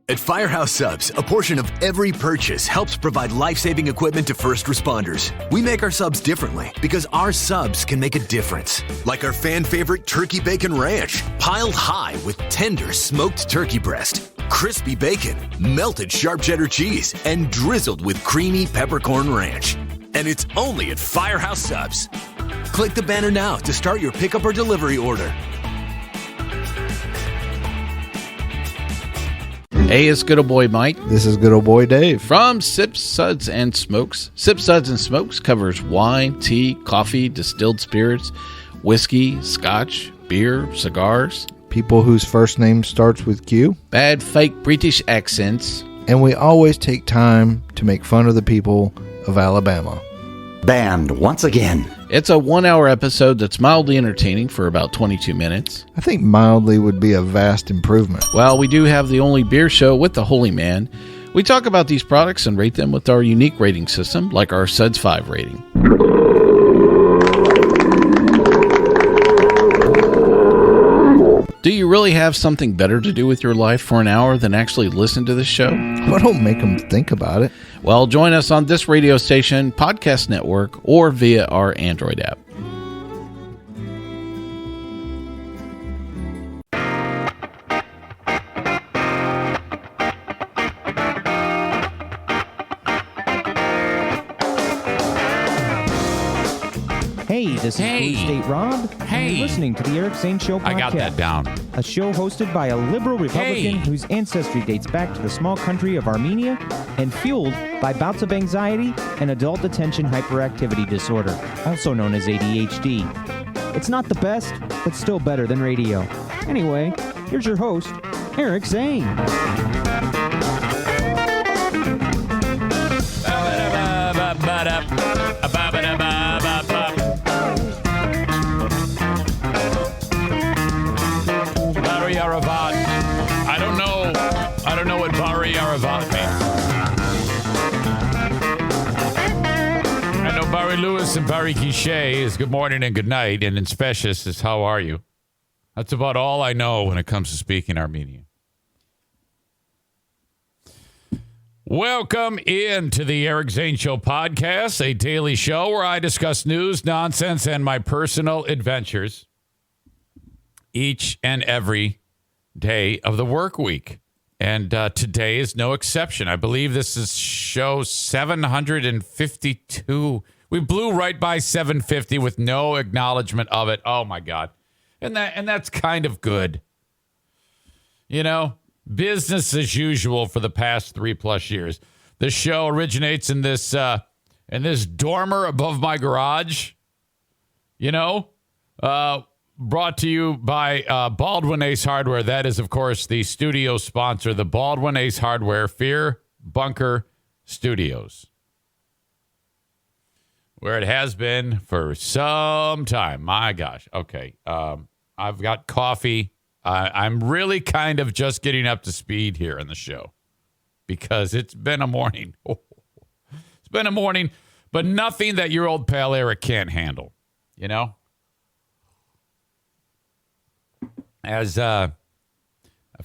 At Firehouse Subs, a portion of every purchase helps provide life-saving equipment to first responders. We make our subs differently because our subs can make a difference. Like our fan-favorite Turkey Bacon Ranch, piled high with tender smoked turkey breast, crispy bacon, melted sharp cheddar cheese, and drizzled with creamy peppercorn ranch. And it's only at Firehouse Subs. Click the banner now to start your pickup or delivery order. Hey, it's good old boy Mike. This is good old boy Dave. From Sips, Suds, and Smokes. Sips, Suds, and Smokes covers wine, tea, coffee, distilled spirits, whiskey, scotch, beer, cigars. People whose first name starts with Q. Bad fake British accents. And we always take time to make fun of the people of Alabama. Banned once again. It's a 1-hour episode that's mildly entertaining for about 22 minutes. I think mildly would be a vast improvement. Well, we do have the only beer show with the Holy Man. We talk about these products and rate them with our unique rating system, like our Suds 5 rating. Do you really have something better to do with your life for an hour than actually listen to this show? Well, don't make them think about it. Well, join us on this radio station, podcast network, or via our Android app. Hey, this is Blue State Rob. And you're listening to the Eric Zane Show podcast. I got that down. A show hosted by a liberal Republican whose ancestry dates back to the small country of Armenia and fueled by bouts of anxiety and adult attention hyperactivity disorder, also known as ADHD. It's not the best, but still better than radio. Anyway, here's your host, Eric Zane. I don't know what Bari Aravat means. I know Barry Lewis and Barry Guichet is good morning and good night, and in Specious is how are you? That's about all I know when it comes to speaking Armenian. Welcome into the Eric Zane Show podcast, a daily show where I discuss news, nonsense, and my personal adventures each and every day of the work week. And today is no exception. I believe this is show 752. We blew right by 750 with no acknowledgement of it. Oh, my God. And that's kind of good. You know, business as usual for the past 3+ years. This show originates in this dormer above my garage. You know, brought to you by Baldwin Ace Hardware. That is, of course, the studio sponsor, the Baldwin Ace Hardware Fear Bunker Studios, where it has been for some time. My gosh. Okay. I've got coffee. I'm really kind of just getting up to speed here in the show because it's been a morning. It's been a morning, but nothing that your old pal Eric can't handle, you know? As I've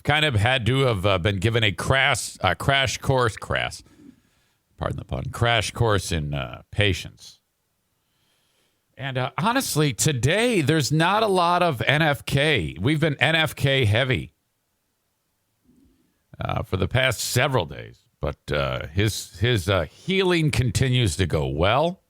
kind of had to have been given a crash course in patience. And honestly, today there's not a lot of NFK. We've been NFK heavy for the past several days, but his healing continues to go well.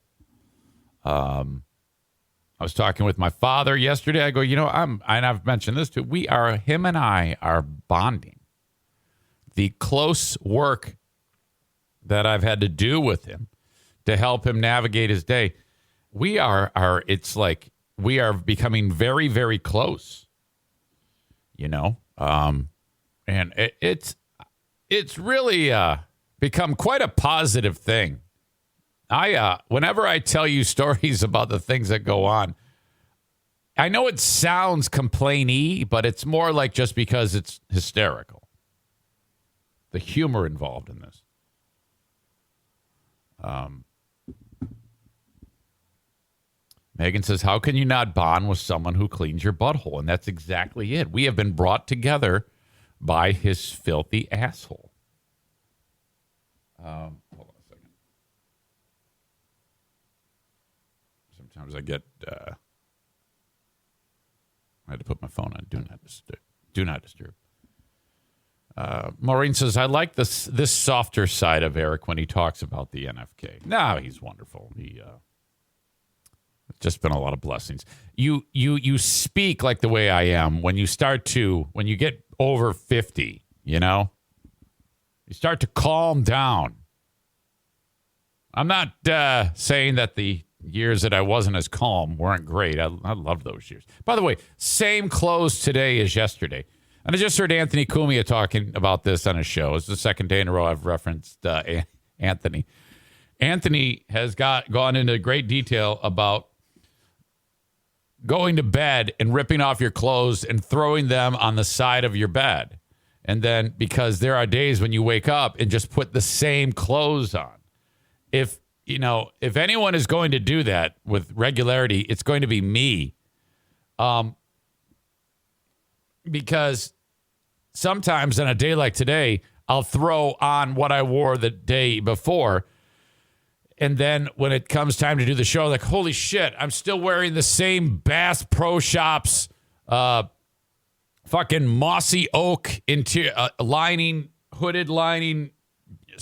I was talking with my father yesterday. I go, you know, and I've mentioned this too. Him and I are bonding. The close work that I've had to do with him to help him navigate his day. It's like we are becoming very, very close, you know? And it's really become quite a positive thing. Whenever I tell you stories about the things that go on, I know it sounds complain-y, but it's more like just because it's hysterical. The humor involved in this. Megan says, how can you not bond with someone who cleans your butthole? And that's exactly it. We have been brought together by his filthy asshole. Hold on a second. Sometimes I had to put my phone on do not disturb. Maureen says, I like this softer side of Eric when he talks about the NFK. No, he's wonderful. It's just been a lot of blessings. You speak like the way I am when you get over 50, you start to calm down. I'm not saying that the years that I wasn't as calm weren't great. I loved those years. By the way, same clothes today as yesterday. And I just heard Anthony Cumia talking about this on his show. It's the second day in a row I've referenced Anthony. Anthony has gone into great detail about going to bed and ripping off your clothes and throwing them on the side of your bed. And then because there are days when you wake up and just put the same clothes on. If anyone is going to do that with regularity, it's going to be me. Because sometimes on a day like today, I'll throw on what I wore the day before. And then when it comes time to do the show, I'm like, holy shit, I'm still wearing the same Bass Pro Shops fucking mossy oak hooded lining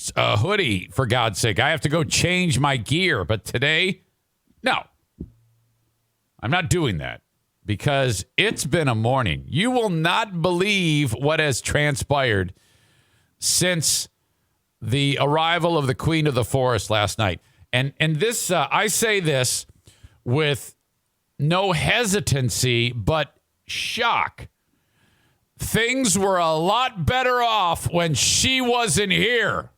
hoodie, for God's sake. I have to go change my gear. But today, no. I'm not doing that. Because it's been a morning. You will not believe what has transpired since the arrival of the Queen of the Forest last night. And this, I say this with no hesitancy, but shock. Things were a lot better off when she wasn't here.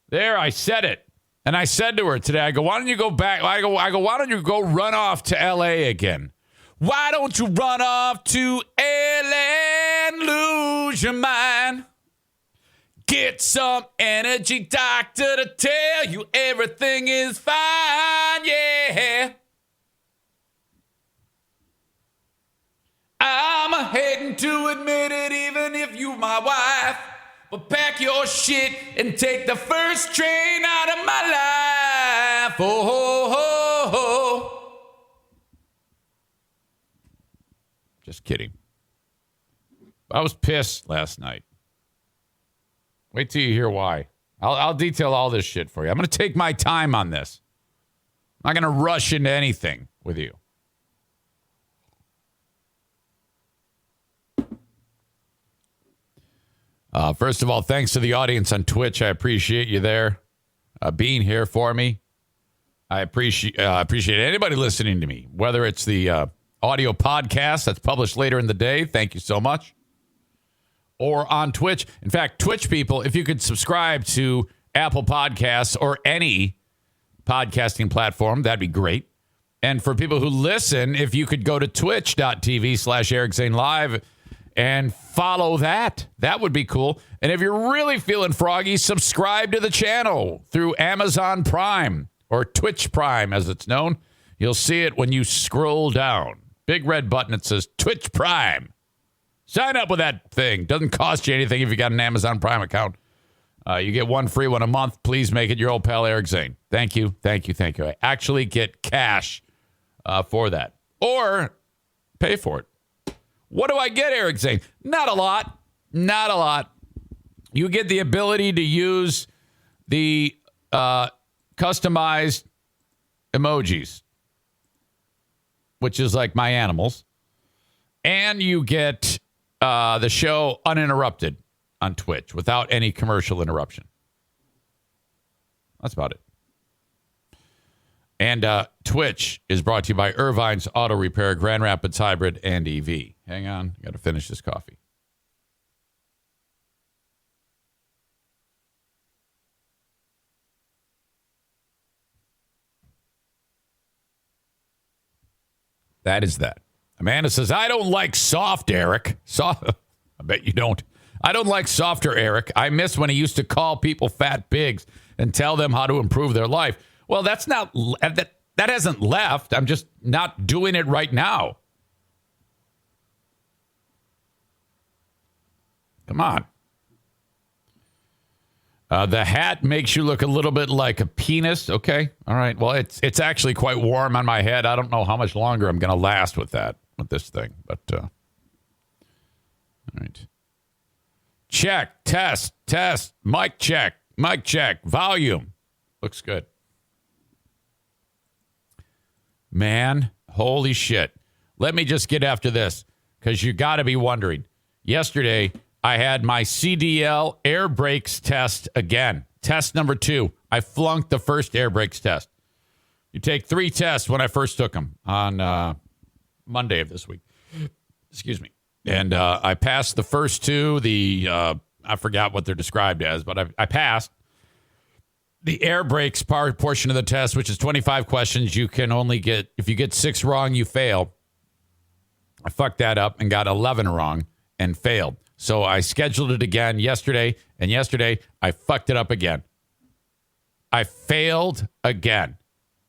There, I said it. And I said to her today, I go, why don't you go back? I go, why don't you go run off to L.A. again? Why don't you run off to L.A. and lose your mind? Get some energy doctor to tell you everything is fine, yeah. I'm hating to admit it, even if you my wife. But pack your shit and take the first train out of my life. Oh, ho, ho, ho. Just kidding. I was pissed last night. Wait till you hear why. I'll detail all this shit for you. I'm going to take my time on this. I'm not going to rush into anything with you. First of all, thanks to the audience on Twitch. I appreciate you there being here for me. I appreciate anybody listening to me, whether it's the audio podcast that's published later in the day. Thank you so much. Or on Twitch. In fact, Twitch people, if you could subscribe to Apple Podcasts or any podcasting platform, that'd be great. And for people who listen, if you could go to twitch.tv/Eric Zane Live and follow that would be cool. And if you're really feeling froggy, subscribe to the channel through Amazon Prime or Twitch Prime, as it's known. You'll see it when you scroll down. Big red button that says Twitch Prime. Sign up with that thing. Doesn't cost you anything if you got an Amazon Prime account. You get one free one a month. Please make it your old pal Eric Zane. Thank you. Thank you. Thank you. I actually get cash for that. Or pay for it. What do I get, Eric Zane? Not a lot. Not a lot. You get the ability to use the customized emojis, which is like my animals. And you get the show uninterrupted on Twitch without any commercial interruption. That's about it. And Twitch is brought to you by Irvine's Auto Repair, Grand Rapids Hybrid, and EV. Hang on. Got to finish this coffee. That is that. Amanda says, I don't like soft, Eric. I bet you don't. I don't like softer, Eric. I miss when he used to call people fat pigs and tell them how to improve their life. Well, that's not, that hasn't left. I'm just not doing it right now. Come on. The hat makes you look a little bit like a penis. Okay. All right. Well, it's actually quite warm on my head. I don't know how much longer I'm going to last with this thing. But, all right. Check. Test. Mic check. Volume. Looks good. Man, holy shit. Let me just get after this because you got to be wondering. Yesterday, I had my CDL air brakes test again. Test number 2. I flunked the first air brakes test. You take 3 tests when I first took them on Monday of this week. Excuse me. And I passed the first 2. I forgot what they're described as, but I passed. The air brakes portion of the test, which is 25 questions, you can only get, if you get 6 wrong, you fail. I fucked that up and got 11 wrong and failed. So I scheduled it again yesterday, and yesterday I fucked it up again. I failed again.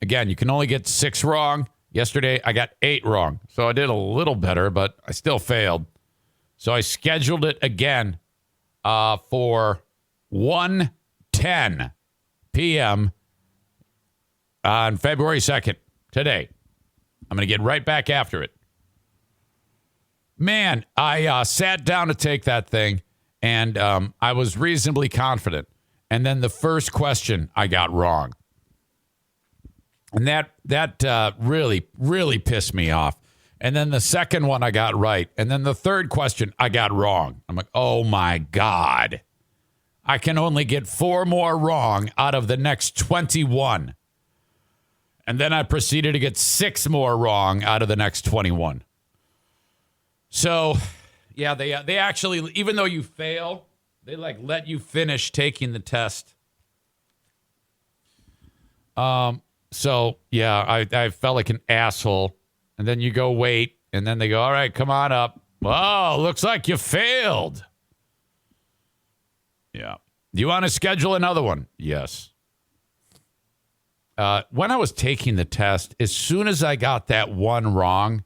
Again, you can only get 6 wrong. Yesterday I got 8 wrong. So I did a little better, but I still failed. So I scheduled it again for 1:10 p.m. on February 2nd, today. I'm going to get right back after it. Man, I sat down to take that thing, and I was reasonably confident. And then the first question I got wrong. And that really, really pissed me off. And then the second one I got right. And then the third question I got wrong. I'm like, oh, my God. I can only get 4 more wrong out of the next 21. And then I proceeded to get 6 more wrong out of the next 21. So, yeah, they actually, even though you fail, they let you finish taking the test. So, yeah, I felt like an asshole. And then you go wait, and then they go, all right, come on up. Oh, looks like you failed. Yeah. Do you want to schedule another one? Yes. When I was taking the test, as soon as I got that one wrong,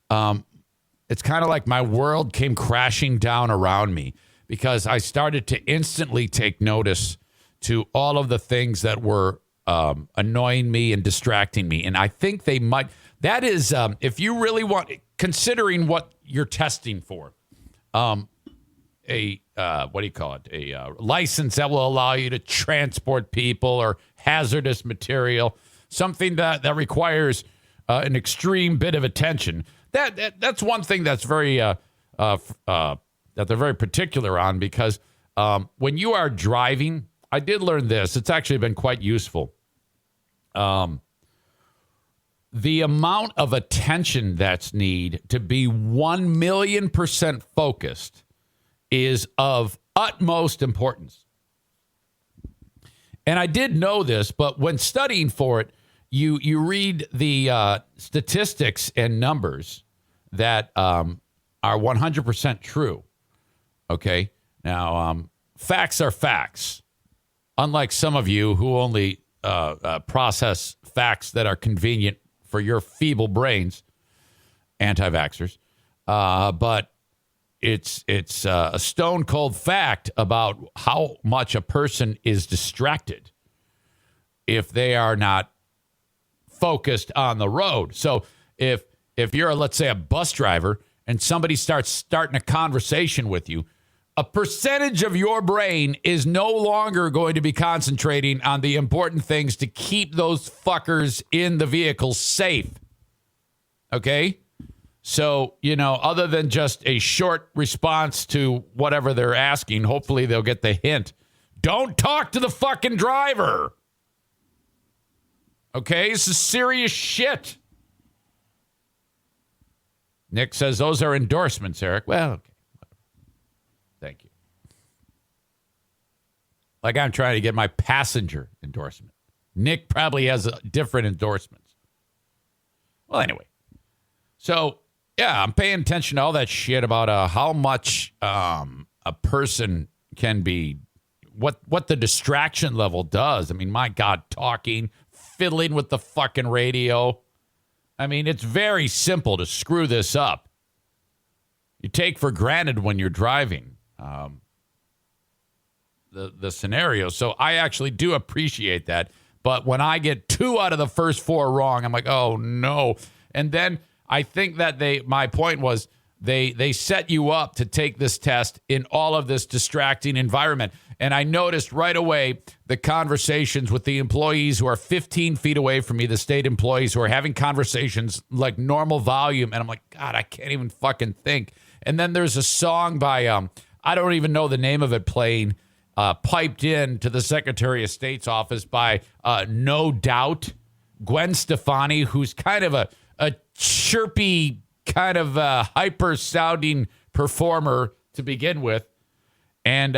it's kind of like my world came crashing down around me because I started to instantly take notice to all of the things that were annoying me and distracting me. And I think they might, that is, if you really want, considering what you're testing for, what do you call it? A license that will allow you to transport people or hazardous material, something that requires an extreme bit of attention. That's one thing that's very that they're very particular on because when you are driving, I did learn this. It's actually been quite useful. The amount of attention that's needed to be 1,000,000% focused is of utmost importance. And I did know this, but when studying for it, you read the statistics and numbers that are 100% true. Okay? Now, facts are facts. Unlike some of you who only process facts that are convenient for your feeble brains, anti-vaxxers. But it's a stone cold fact about how much a person is distracted if they are not focused on the road. So if you're, let's say, a bus driver and somebody starting a conversation with you, a percentage of your brain is no longer going to be concentrating on the important things to keep those fuckers in the vehicle safe. Okay? So, other than just a short response to whatever they're asking, hopefully they'll get the hint. Don't talk to the fucking driver. Okay? This is serious shit. Nick says those are endorsements, Eric. Well, okay. Thank you. Like I'm trying to get my passenger endorsement. Nick probably has different endorsements. Well, anyway. So, yeah, I'm paying attention to all that shit about how much a person can be, what the distraction level does. I mean, my God, talking, fiddling with the fucking radio. I mean, it's very simple to screw this up. You take for granted when you're driving the scenario. So I actually do appreciate that. But when I get 2 out of the first 4 wrong, I'm like, oh no. And then I think that my point was they set you up to take this test in all of this distracting environment. And I noticed right away the conversations with the employees who are 15 feet away from me, the state employees who are having conversations like normal volume. And I'm like, God, I can't even fucking think. And then there's a song by, I don't even know the name of it, playing, piped in to the Secretary of State's office by No Doubt, Gwen Stefani, who's kind of a chirpy, kind of hyper-sounding performer to begin with. And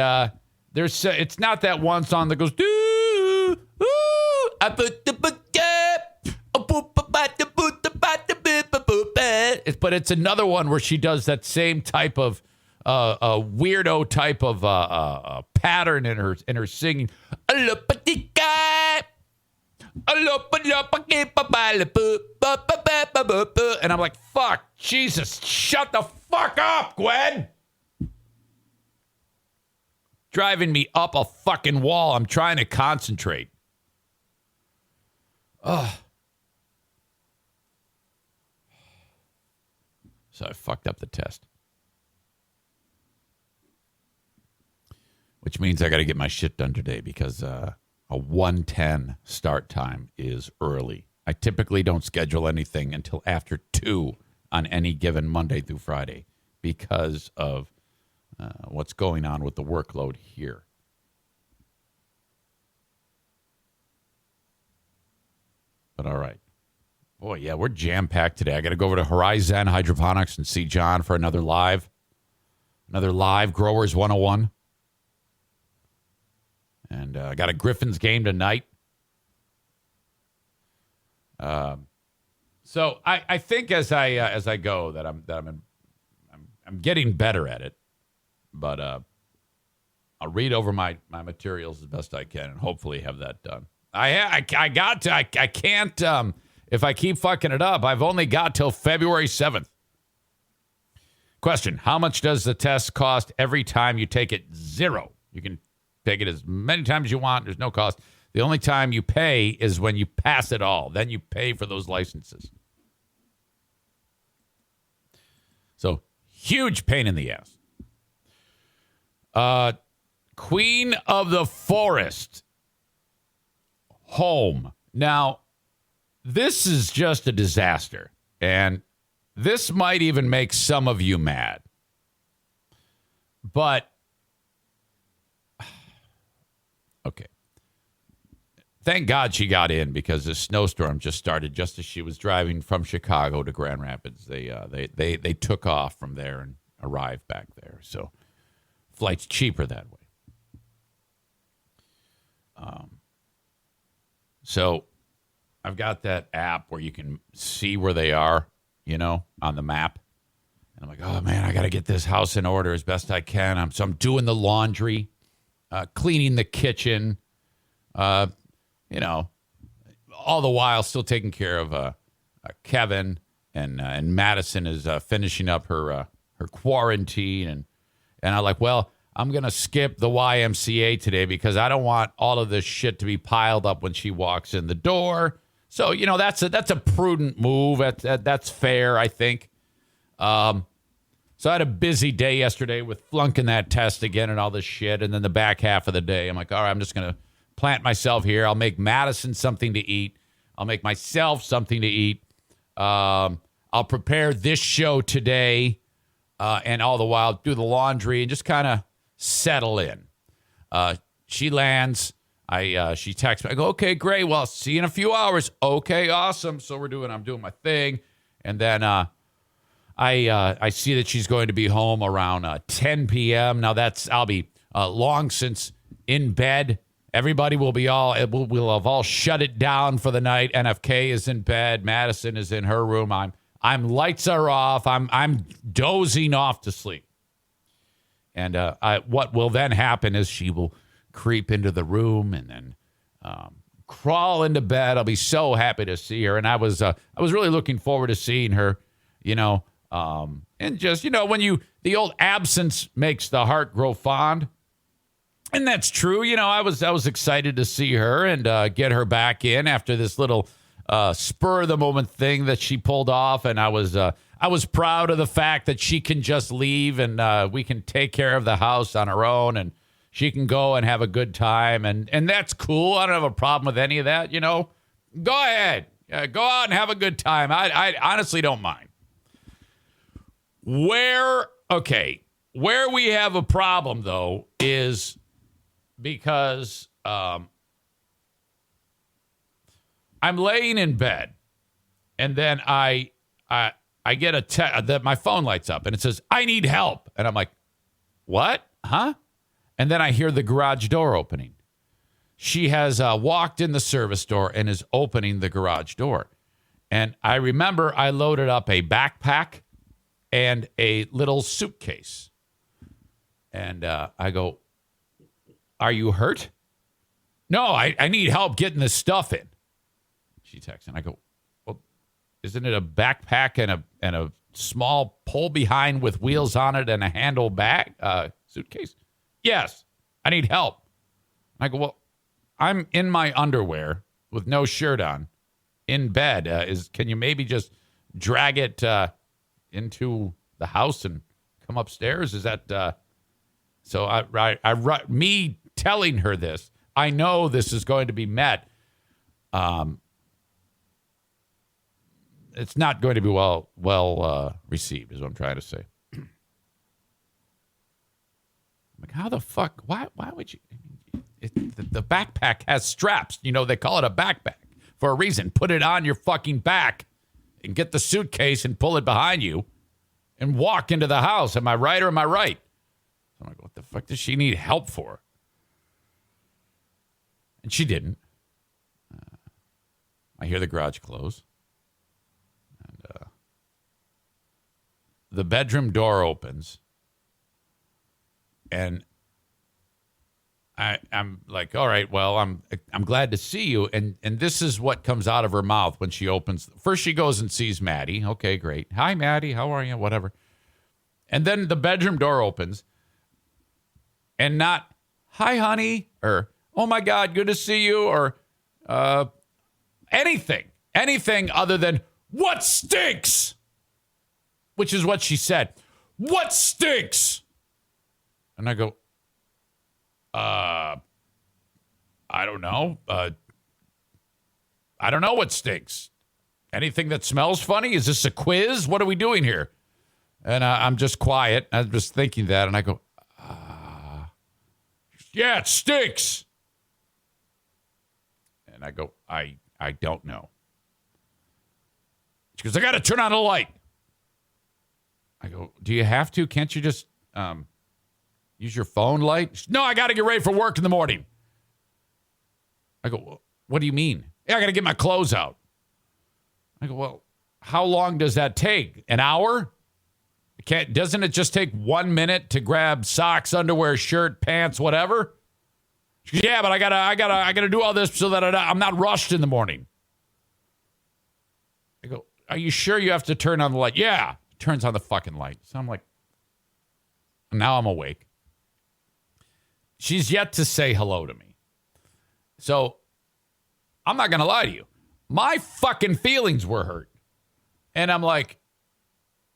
it's not that one song that goes, doo, ooh, I put the but it's another one where she does that same type of a weirdo type of pattern in her singing. And I'm like, fuck, Jesus, shut the fuck up, Gwen. Driving me up a fucking wall. I'm trying to concentrate. Ugh. So I fucked up the test. Which means I got to get my shit done today because a 1:10 start time is early. I typically don't schedule anything until after 2 on any given Monday through Friday because of what's going on with the workload here. But all right. Boy, yeah, we're jam-packed today. I got to go over to Horizon Hydroponics and see John for another live Growers 101. And I got a Griffins game tonight. So I think as I go that I'm getting better at it. But I'll read over my materials as best I can and hopefully have that done. I can't if I keep fucking it up. I've only got till February 7th. Question: how much does the test cost every time you take it? 0. You can take it as many times as you want. There's no cost. The only time you pay is when you pass it all. Then you pay for those licenses. So, huge pain in the ass. Queen of the Forest home. Now, this is just a disaster. And this might even make some of you mad. But, okay. Thank God she got in because the snowstorm just started just as she was driving from Chicago to Grand Rapids. They took off from there and arrived back there. So flight's cheaper that way. So I've got that app where you can see where they are, on the map. And I'm like, oh man, I got to get this house in order as best I can. I'm doing the laundry, cleaning the kitchen, all the while still taking care of Kevin and Madison is finishing up her quarantine and I'm like, well, I'm gonna skip the YMCA today because I don't want all of this shit to be piled up when she walks in the door. So that's a prudent move. That's fair, I think. So I had a busy day yesterday with flunking that test again and all this shit, and then the back half of the day, I'm like, all right, I'm just gonna plant myself here. I'll make Madison something to eat. I'll make myself something to eat. I'll prepare this show today, and all the while do the laundry and just kind of settle in. She lands. She texts me. I go, okay, great. Well, see you in a few hours. Okay, awesome. So I'm doing my thing, and then I see that she's going to be home around 10 p.m. Now I'll be long since in bed. Everybody will we'll have all shut it down for the night. NFK is in bed. Madison is in her room. I'm lights are off. I'm dozing off to sleep. And what will then happen is she will creep into the room and then crawl into bed. I'll be so happy to see her. And I was really looking forward to seeing her, And just, when the old absence makes the heart grow fond. And that's true. I was excited to see her and get her back in after this little spur of the moment thing that she pulled off. And I was proud of the fact that she can just leave and we can take care of the house on her own and she can go and have a good time. And that's cool. I don't have a problem with any of that. Go ahead. Go out and have a good time. I honestly don't mind. Where we have a problem, though, is because I'm laying in bed, and then I get a text that my phone lights up, and it says, "I need help." And I'm like, "What? Huh?" And then I hear the garage door opening. She has walked in the service door and is opening the garage door. And I remember I loaded up a backpack and a little suitcase. And I go, "Are you hurt?" "No, I need help getting this stuff in." She texts, and I go, "Well, isn't it a backpack and a small pull behind with wheels on it and a handle bag suitcase?" "Yes, I need help." I go, "Well, I'm in my underwear with no shirt on in bed. Can you maybe just drag it into the house and come upstairs?" Is that so? Me telling her this, I know this is going to be met. It's not going to be well received, is what I'm trying to say. Like, how the fuck? Why would you? The backpack has straps. They call it a backpack for a reason. Put it on your fucking back and get the suitcase and pull it behind you and walk into the house. Am I right or am I right? I'm like, what the fuck does she need help for? And she didn't. I hear the garage close. And the bedroom door opens. And I'm like, all right, well, I'm glad to see you. And this is what comes out of her mouth when she opens. First, she goes and sees Maddie. Okay, great. "Hi, Maddie. How are you?" Whatever. And then the bedroom door opens. And not, "Hi, honey," or "Oh, my God, good to see you," or anything other than, "What stinks?" Which is what she said. "What stinks?" And I go, I don't know. I don't know what stinks. Anything that smells funny? Is this a quiz? What are we doing here? And I'm just quiet. I'm just thinking that. And I go, "Yeah, it stinks." And I go, I don't know. She goes, "I got to turn on the light." I go, "Do you have to? Can't you just use your phone light?" She, "No, I got to get ready for work in the morning." I go, "Well, what do you mean?" "Yeah, I got to get my clothes out." I go, "Well, how long does that take? An hour? Doesn't it just take 1 minute to grab socks, underwear, shirt, pants, whatever?" She goes, "Yeah, but I gotta do all this so that I'm not rushed in the morning." I go, "Are you sure you have to turn on the light?" "Yeah." Turns on the fucking light. So I'm like, now I'm awake. She's yet to say hello to me. So I'm not going to lie to you. My fucking feelings were hurt. And I'm like,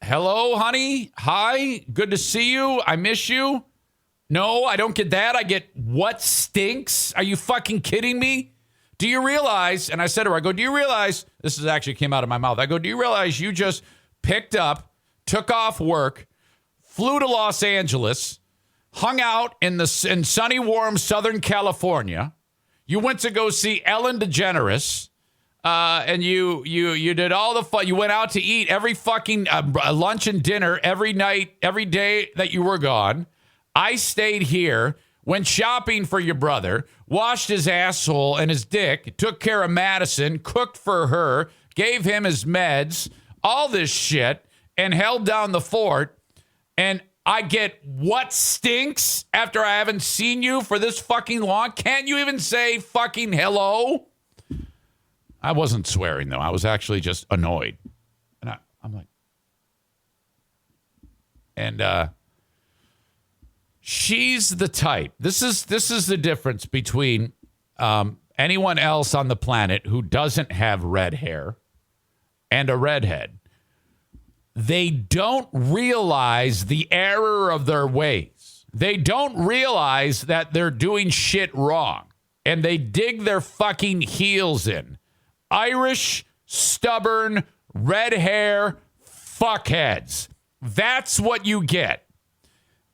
"Hello, honey. Hi. Good to see you. I miss you." No, I don't get that. I get, "What stinks? Are you fucking kidding me? Do you realize?" And I said to her, I go, "Do you realize?" This is actually came out of my mouth. I go, "Do you realize you just picked up, took off work, flew to Los Angeles, hung out in sunny, warm Southern California. You went to go see Ellen DeGeneres, and you did all the fun. You went out to eat every fucking lunch and dinner every night, every day that you were gone. I stayed here, went shopping for your brother, washed his asshole and his dick, took care of Madison, cooked for her, gave him his meds, all this shit, and held down the fort. And I get what stinks after I haven't seen you for this fucking long? Can't you even say fucking hello?" I wasn't swearing, though. I was actually just annoyed. And I'm like, And she's the type. This is the difference between anyone else on the planet who doesn't have red hair and a redhead. They don't realize the error of their ways. They don't realize that they're doing shit wrong. And they dig their fucking heels in. Irish, stubborn, red hair, fuckheads. That's what you get.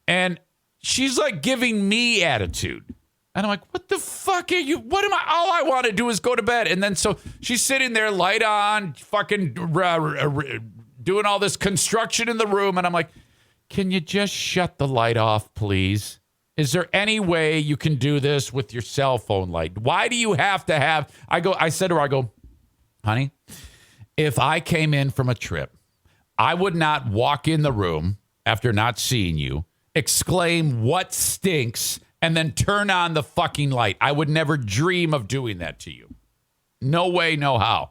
And she's like giving me attitude. And I'm like, what the fuck are you? What am I? All I want to do is go to bed. And then so she's sitting there, light on, fucking doing all this construction in the room. And I'm like, can you just shut the light off, please? Is there any way you can do this with your cell phone light? Why do you have to have? I said to her, honey, if I came in from a trip, I would not walk in the room after not seeing you, exclaim, what stinks, and then turn on the fucking light. I would never dream of doing that to you. No way, no how.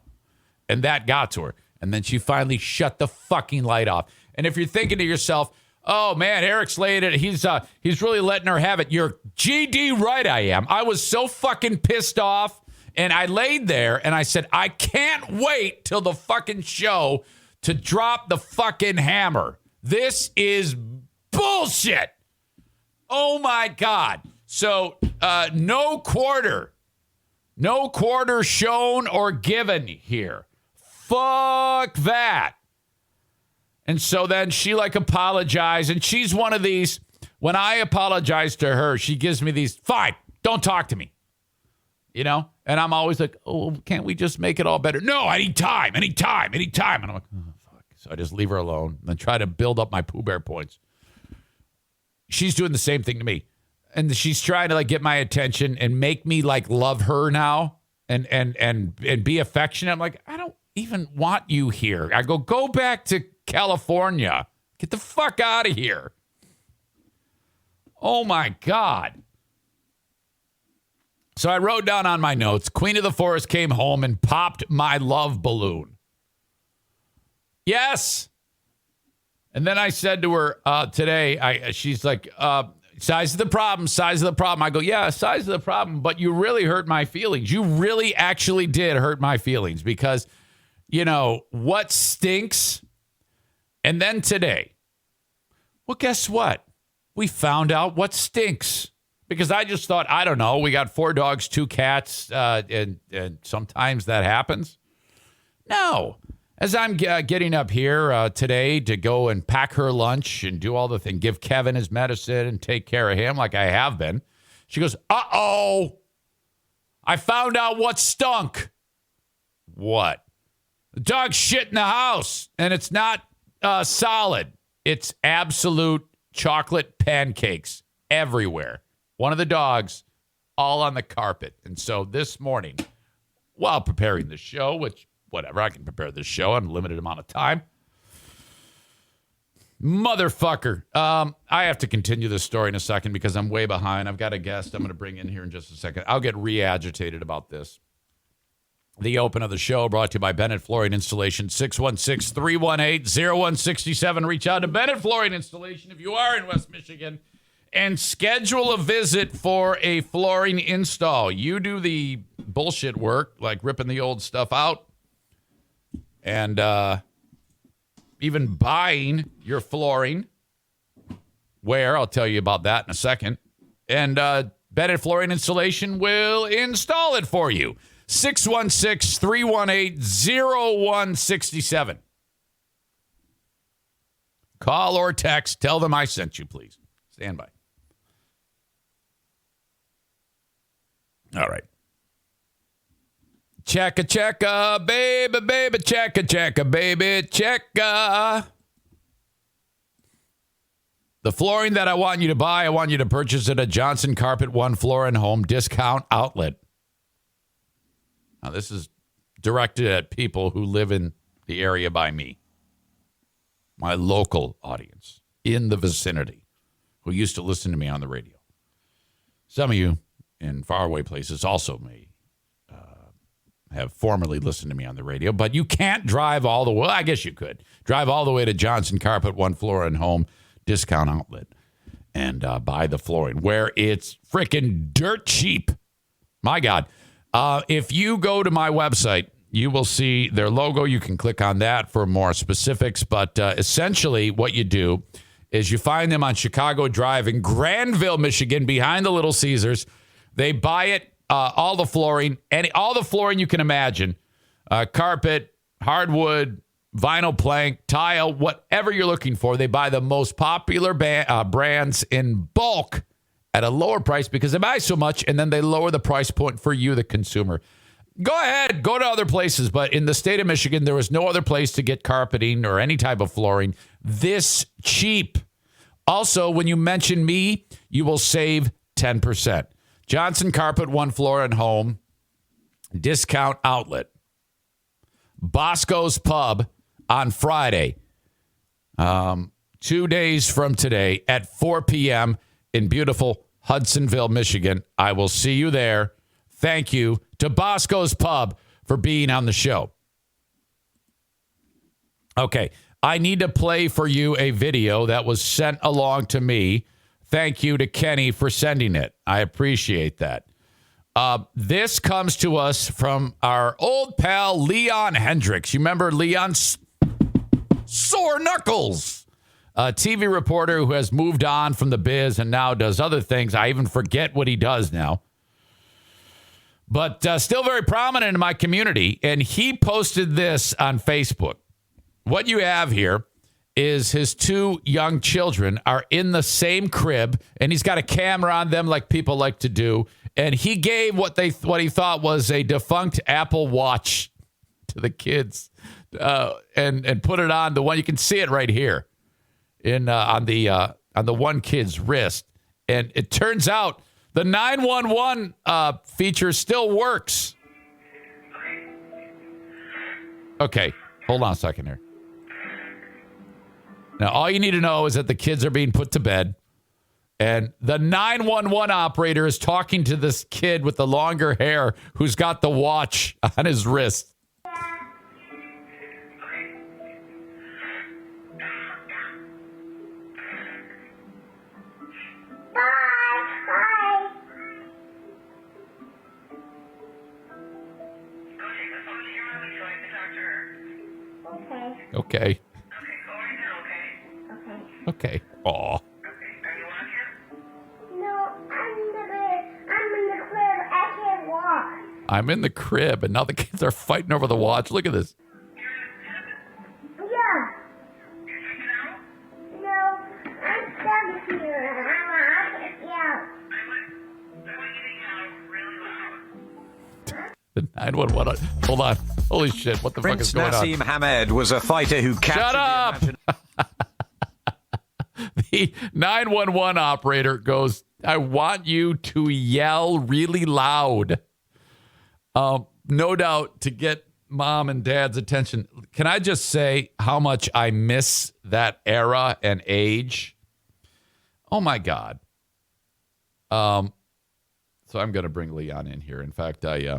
And that got to her. And then she finally shut the fucking light off. And if you're thinking to yourself, oh man, Eric's laid it. He's really letting her have it. You're GD right, I am. I was so fucking pissed off. And I laid there and I said, I can't wait till the fucking show to drop the fucking hammer. This is bullshit. Oh my God. So no quarter shown or given here. Fuck that. And so then she like apologized. And she's one of these, when I apologize to her, she gives me these, fine, don't talk to me. You know? And I'm always like, oh, can't we just make it all better? No, I need time. And I'm like, oh, fuck. So I just leave her alone and then try to build up my Pooh Bear points. She's doing the same thing to me. And she's trying to like get my attention and make me like love her now and be affectionate. I'm like, I don't even want you here. I go back to California. Get the fuck out of here. Oh my God. So I wrote down on my notes, Queen of the Forest came home and popped my love balloon. Yes. And then I said to her today, she's like, size of the problem. I go, yeah, size of the problem, but you really hurt my feelings. You really actually did hurt my feelings because, you know, what stinks? And then today, well, guess what? We found out what stinks. Because I just thought, I don't know, we got 4 dogs, 2 cats, and sometimes that happens. No. As I'm getting up here today to go and pack her lunch and do all the things, give Kevin his medicine and take care of him like I have been, she goes, uh-oh, I found out what stunk. What? The dog's shit in the house, and it's not solid. It's absolute chocolate pancakes everywhere. One of the dogs all on the carpet. And so this morning, while preparing the show, which, whatever, I can prepare this show in a limited amount of time. Motherfucker. I have to continue this story in a second because I'm way behind. I've got a guest I'm going to bring in here in just a second. I'll get re-agitated about this. The open of the show brought to you by Bennett Flooring Installation, 616-318-0167. Reach out to Bennett Flooring Installation if you are in West Michigan. And schedule a visit for a flooring install. You do the bullshit work, like ripping the old stuff out and even buying your flooring. Where, I'll tell you about that in a second. And Bennett Flooring Installation will install it for you. 616-318-0167. Call or text. Tell them I sent you, please. Stand by. All right. Checka, baby, checka, baby, checka. The flooring that I want you to buy, I want you to purchase at a Johnson Carpet One Floor and Home discount outlet. Now, this is directed at people who live in the area by me. My local audience in the vicinity who used to listen to me on the radio. Some of you in faraway places also may have formerly listened to me on the radio, but you can't drive all the way. Well, I guess you could drive all the way to Johnson Carpet One Floor and Home discount outlet and buy the flooring where it's freaking dirt cheap. My God. If you go to my website, you will see their logo. You can click on that for more specifics. But essentially what you do is you find them on Chicago Drive in Granville, Michigan, behind the Little Caesars. They buy it, all the flooring, and all the flooring you can imagine, carpet, hardwood, vinyl plank, tile, whatever you're looking for. They buy the most popular brands in bulk at a lower price because they buy so much, and then they lower the price point for you, the consumer. Go ahead, go to other places, but in the state of Michigan, there is no other place to get carpeting or any type of flooring this cheap. Also, when you mention me, you will save 10%. Johnson Carpet, One Floor and Home, discount outlet. Bosco's Pub on Friday, 2 days from today at 4 p.m. in beautiful Hudsonville, Michigan. I will see you there. Thank you to Bosco's Pub for being on the show. Okay, I need to play for you a video that was sent along to me. Thank you to Kenny for sending it. I appreciate that. This comes to us from our old pal, Leon Hendricks. You remember Leon Sore Knuckles, a TV reporter who has moved on from the biz and now does other things. I even forget what he does now. But still very prominent in my community. And he posted this on Facebook. What you have here is his two young children are in the same crib, and he's got a camera on them like people like to do. And he gave what he thought was a defunct Apple Watch to the kids, and put it on the one. You can see it right here on the one kid's wrist. And it turns out the 911 feature still works. Okay, hold on a second here. Now, all you need to know is that the kids are being put to bed, and the 911 operator is talking to this kid with the longer hair who's got the watch on his wrist. Okay. Okay. Aw. No, I'm in the crib. I can't walk. I'm in the crib, and now the kids are fighting over the watch. Look at this. Yeah. No, I'm stuck here. Yeah. The 911. Hold on. Holy shit. What the fuck is going on? Nassim Hamed was a fighter who captured Shut up! The 911 operator goes, I want you to yell really loud. No doubt to get mom and dad's attention. Can I just say how much I miss that era and age? Oh, my God. So I'm going to bring Leon in here. In fact, I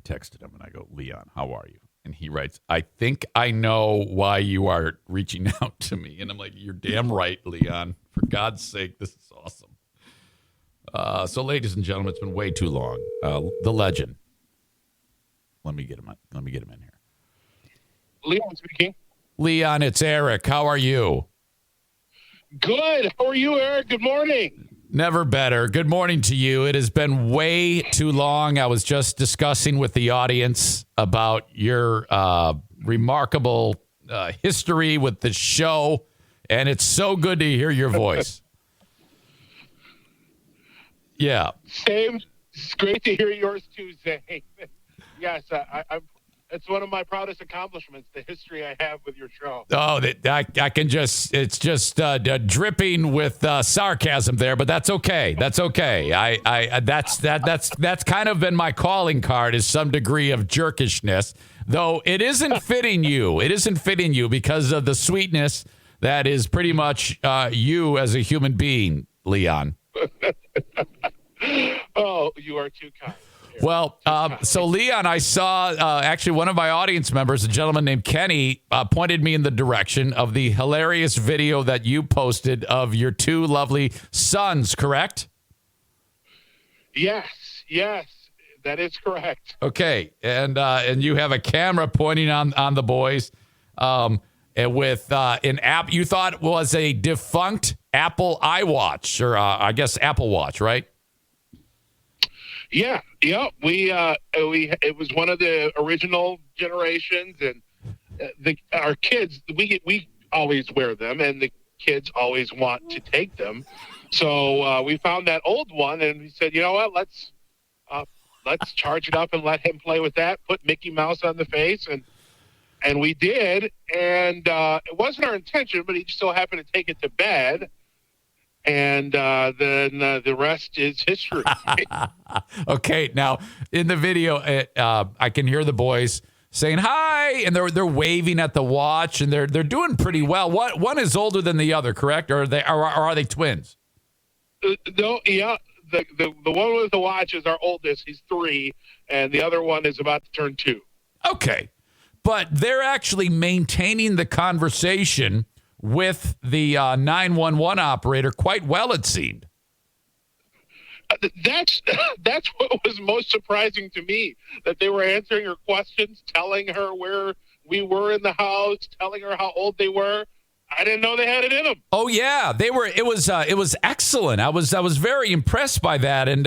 texted him and I go, Leon, how are you? And he writes, I think I know why you are reaching out to me. And I'm like, you're damn right, Leon. For God's sake, this is awesome. So, ladies and gentlemen, it's been way too long. The legend. Let me get him in here. Leon speaking. Leon, it's Eric. How are you? Good. How are you, Eric? Good morning. Never better. Good morning to you. It has been way too long. I was just discussing with the audience about your remarkable history with the show, and it's so good to hear your voice. Yeah. Same. It's great to hear yours too, Zane. Yes, it's one of my proudest accomplishments, the history I have with your show. Oh, I can just, it's just dripping with sarcasm there, but that's okay. That's okay. That's kind of been my calling card, is some degree of jerkishness, though it isn't fitting you. It isn't fitting you because of the sweetness that is pretty much you as a human being, Leon. Oh, you are too kind. Well, so Leon, I saw actually one of my audience members, a gentleman named Kenny, pointed me in the direction of the hilarious video that you posted of your two lovely sons, correct? Yes, that is correct. Okay, and you have a camera pointing on the boys, and with an app you thought was a defunct Apple iWatch, or I guess Apple Watch, right? Yeah. It was one of the original generations, and our kids, we always wear them, and the kids always want to take them. So we found that old one, and we said, you know what, let's charge it up and let him play with that. Put Mickey Mouse on the face, and we did, and it wasn't our intention, but he just so happened to take it to bed. And then the rest is history. Okay, now in the video, I can hear the boys saying hi, and they're waving at the watch, and they're doing pretty well. One is older than the other, correct? Or are they twins? No, yeah. The one with the watch is our oldest. He's 3, and the other one is about to turn 2. Okay, but they're actually maintaining the conversation with the 911 operator quite well, it seemed. That's what was most surprising to me, that they were answering her questions, telling her where we were in the house, telling her how old they were. I didn't know they had it in them. Oh yeah, they were. It was excellent. I was very impressed by that, and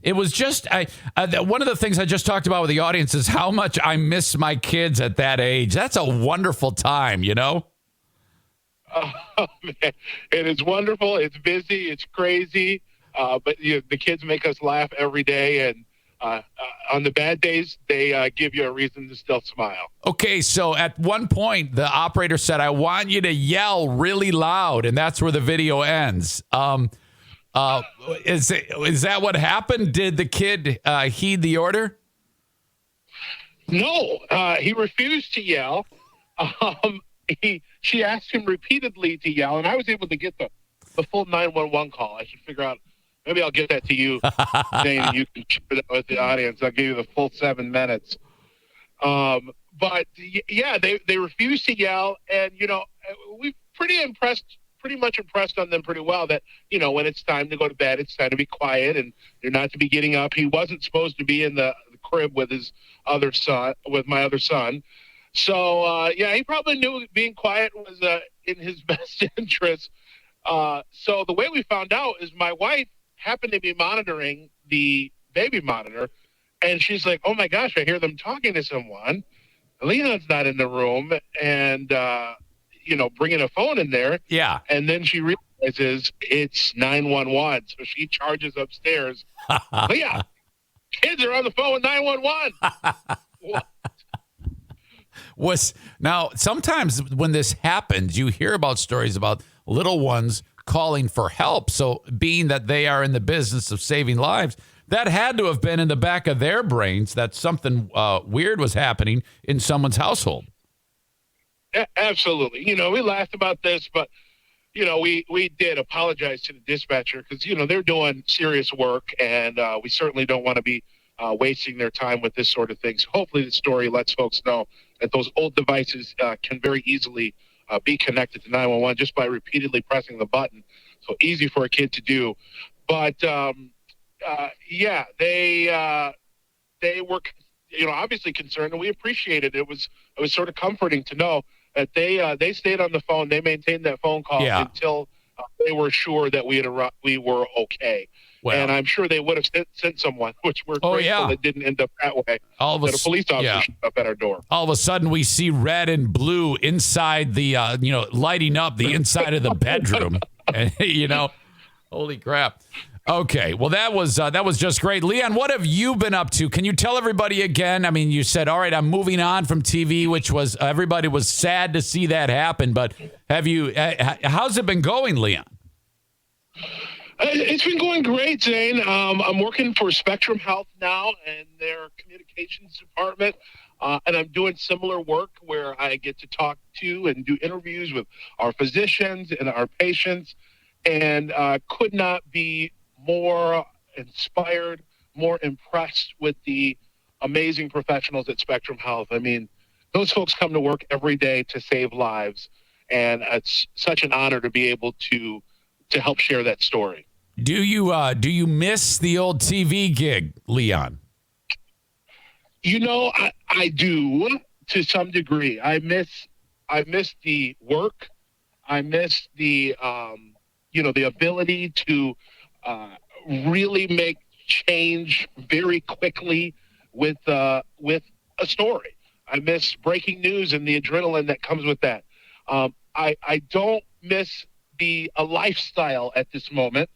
it was just one of the things I just talked about with the audience is how much I miss my kids at that age. That's a wonderful time, you know. Oh, man. It is wonderful. It's busy. It's crazy. But the kids make us laugh every day. And on the bad days, they give you a reason to still smile. Okay, so at one point, the operator said, I want you to yell really loud. And that's where the video ends. Is that what happened? Did the kid heed the order? No, he refused to yell. She asked him repeatedly to yell, and I was able to get the full 911 call. I should figure out, maybe I'll get that to you, Zane, and you can share that with the audience. I'll give you the full 7 minutes. But yeah, they refused to yell, and we pretty much impressed on them pretty well that when it's time to go to bed, it's time to be quiet, and they're not to be getting up. He wasn't supposed to be in the crib with my other son. So, he probably knew being quiet was in his best interest. So the way we found out is my wife happened to be monitoring the baby monitor, and she's like, oh, my gosh, I hear them talking to someone. Leon's not in the room, and, bringing a phone in there. Yeah. And then she realizes it's 911, so she charges upstairs. Leon, kids are on the phone with 911. What? Now, sometimes when this happens, you hear about stories about little ones calling for help. So being that they are in the business of saving lives, that had to have been in the back of their brains that something weird was happening in someone's household. Absolutely. We laughed about this, but, we did apologize to the dispatcher because, they're doing serious work, and we certainly don't want to be wasting their time with this sort of thing. So hopefully the story lets folks know that those old devices can very easily be connected to 911 just by repeatedly pressing the button. So easy for a kid to do. But, they were, obviously concerned, and we appreciated it. It was sort of comforting to know that they stayed on the phone. They maintained that phone call until they were sure that we were okay. Well, and I'm sure they would have sent someone, which we're grateful that didn't end up that way. That a police officer showed up at our door. All of a sudden, we see red and blue inside the, lighting up the inside of the bedroom. And, holy crap. Okay, well, that was just great. Leon, what have you been up to? Can you tell everybody again? I mean, you said, all right, I'm moving on from TV, which was, everybody was sad to see that happen. But how's it been going, Leon? It's been going great, Zane. I'm working for Spectrum Health now and their communications department. And I'm doing similar work where I get to talk to and do interviews with our physicians and our patients, and could not be more inspired more impressed with the amazing professionals at Spectrum Health. I mean, those folks come to work every day to save lives, and it's such an honor to be able to help share that story. Do you miss the old TV gig, Leon? You know, I do to some degree. I miss the work. I miss the the ability to really make change very quickly with a story. I miss breaking news and the adrenaline that comes with that. I don't miss a lifestyle at this moment.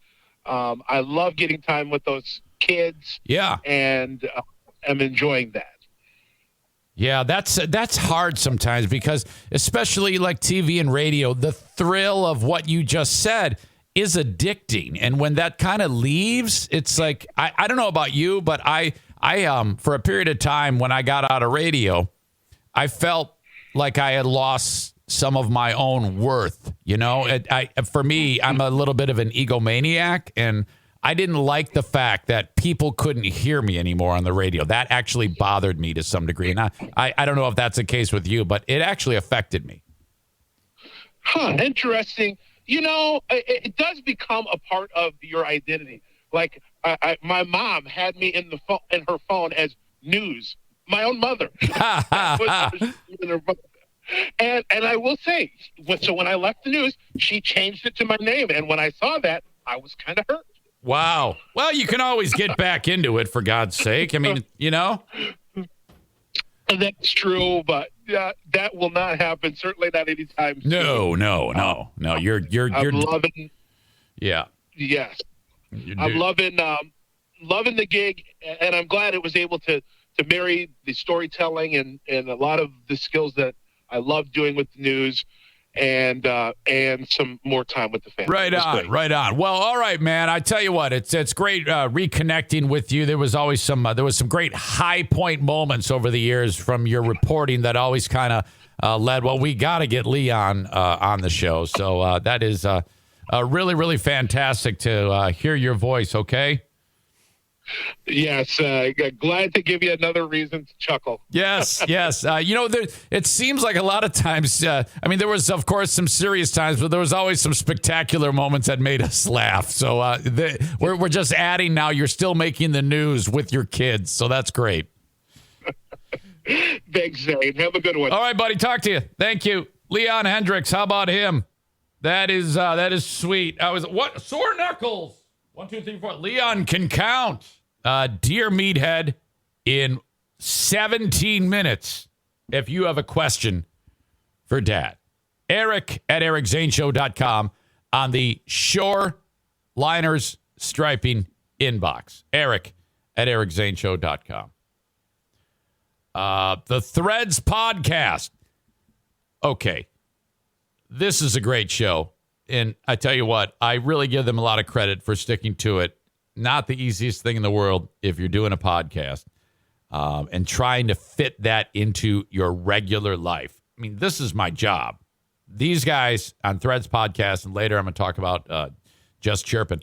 I love getting time with those kids. Yeah, and I'm enjoying that. Yeah, that's hard sometimes because especially like TV and radio, the thrill of what you just said is addicting. And when that kind of leaves, it's like, I don't know about you, but I for a period of time when I got out of radio, I felt like I had lost some of my own worth. You know, for me, I'm a little bit of an egomaniac, and I didn't like the fact that people couldn't hear me anymore on the radio. That actually bothered me to some degree. And I don't know if that's the case with you, but it actually affected me. Huh, interesting. You know, it does become a part of your identity. Like my mom had me in her phone as news. My own mother. And I will say, so when I left the news, she changed it to my name. And when I saw that, I was kind of hurt. Wow. Well, you can always get back into it, for God's sake. I mean, you know. That's true, but that will not happen. Certainly not anytime soon. No. You're I'm loving. Yeah. Yes. I'm loving the gig, and I'm glad it was able to marry the storytelling and a lot of the skills that I love doing with the news. And some more time with the family. Right on. Well, all right, man. I tell you what, it's great reconnecting with you. There was some great high point moments over the years from your reporting that always kind of led. Well, we got to get Leon on the show. So that is really, really fantastic to hear your voice. Okay. Yes, glad to give you another reason to chuckle. Yes. It seems like a lot of times, there was, of course, some serious times, but there was always some spectacular moments that made us laugh. So we're just adding now, you're still making the news with your kids. So that's great. Thanks, Zane. Have a good one. All right, buddy. Talk to you. Thank you. Leon Hendricks. How about him? That is sweet. Sore knuckles. 1, 2, 3, 4. Leon can count. Dear Meathead, in 17 minutes, if you have a question for Dad. Eric at EricZaneShow.com on the Shore Liners Striping inbox. Eric at EricZaneShow.com. The Threads podcast. Okay. This is a great show. And I tell you what, I really give them a lot of credit for sticking to it. Not the easiest thing in the world if you're doing a podcast and trying to fit that into your regular life. I mean, this is my job. These guys on Threads podcast, and later I'm going to talk about Just Chirping.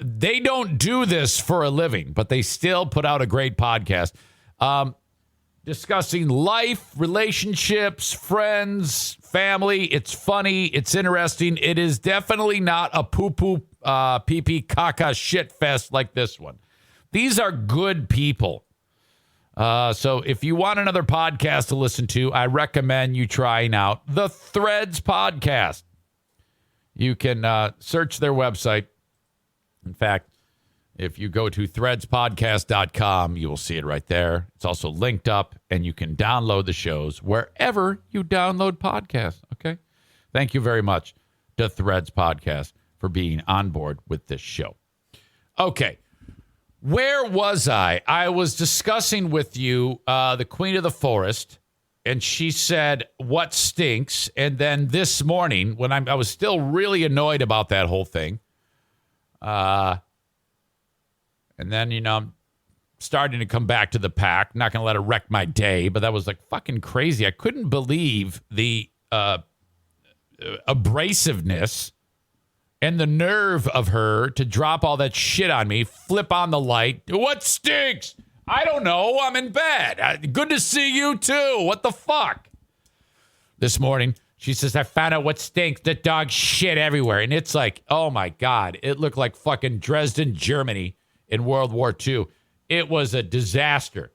They don't do this for a living, but they still put out a great podcast. Discussing life, relationships, friends, family. It's funny. It's interesting. It is definitely not a poo-poo, pee-pee, caca shit fest like this one. These are good people. So if you want another podcast to listen to, I recommend you trying out the Threads podcast. You can search their website. In fact, if you go to threadspodcast.com, you will see it right there. It's also linked up, and you can download the shows wherever you download podcasts, okay? Thank you very much to Threads Podcast for being on board with this show. Okay, where was I? I was discussing with you the Queen of the Forest, and she said, what stinks? And then this morning, when I was still really annoyed about that whole thing, and then, I'm starting to come back to the pack. Not going to let it wreck my day, but that was like fucking crazy. I couldn't believe the abrasiveness And the nerve of her to drop all that shit on me, flip on the light. What stinks? I don't know. I'm in bed. Good to see you, too. What the fuck? This morning, she says, I found out what stinks. The dog shit everywhere. And it's like, oh, my God. It looked like fucking Dresden, Germany in World War II. It was a disaster.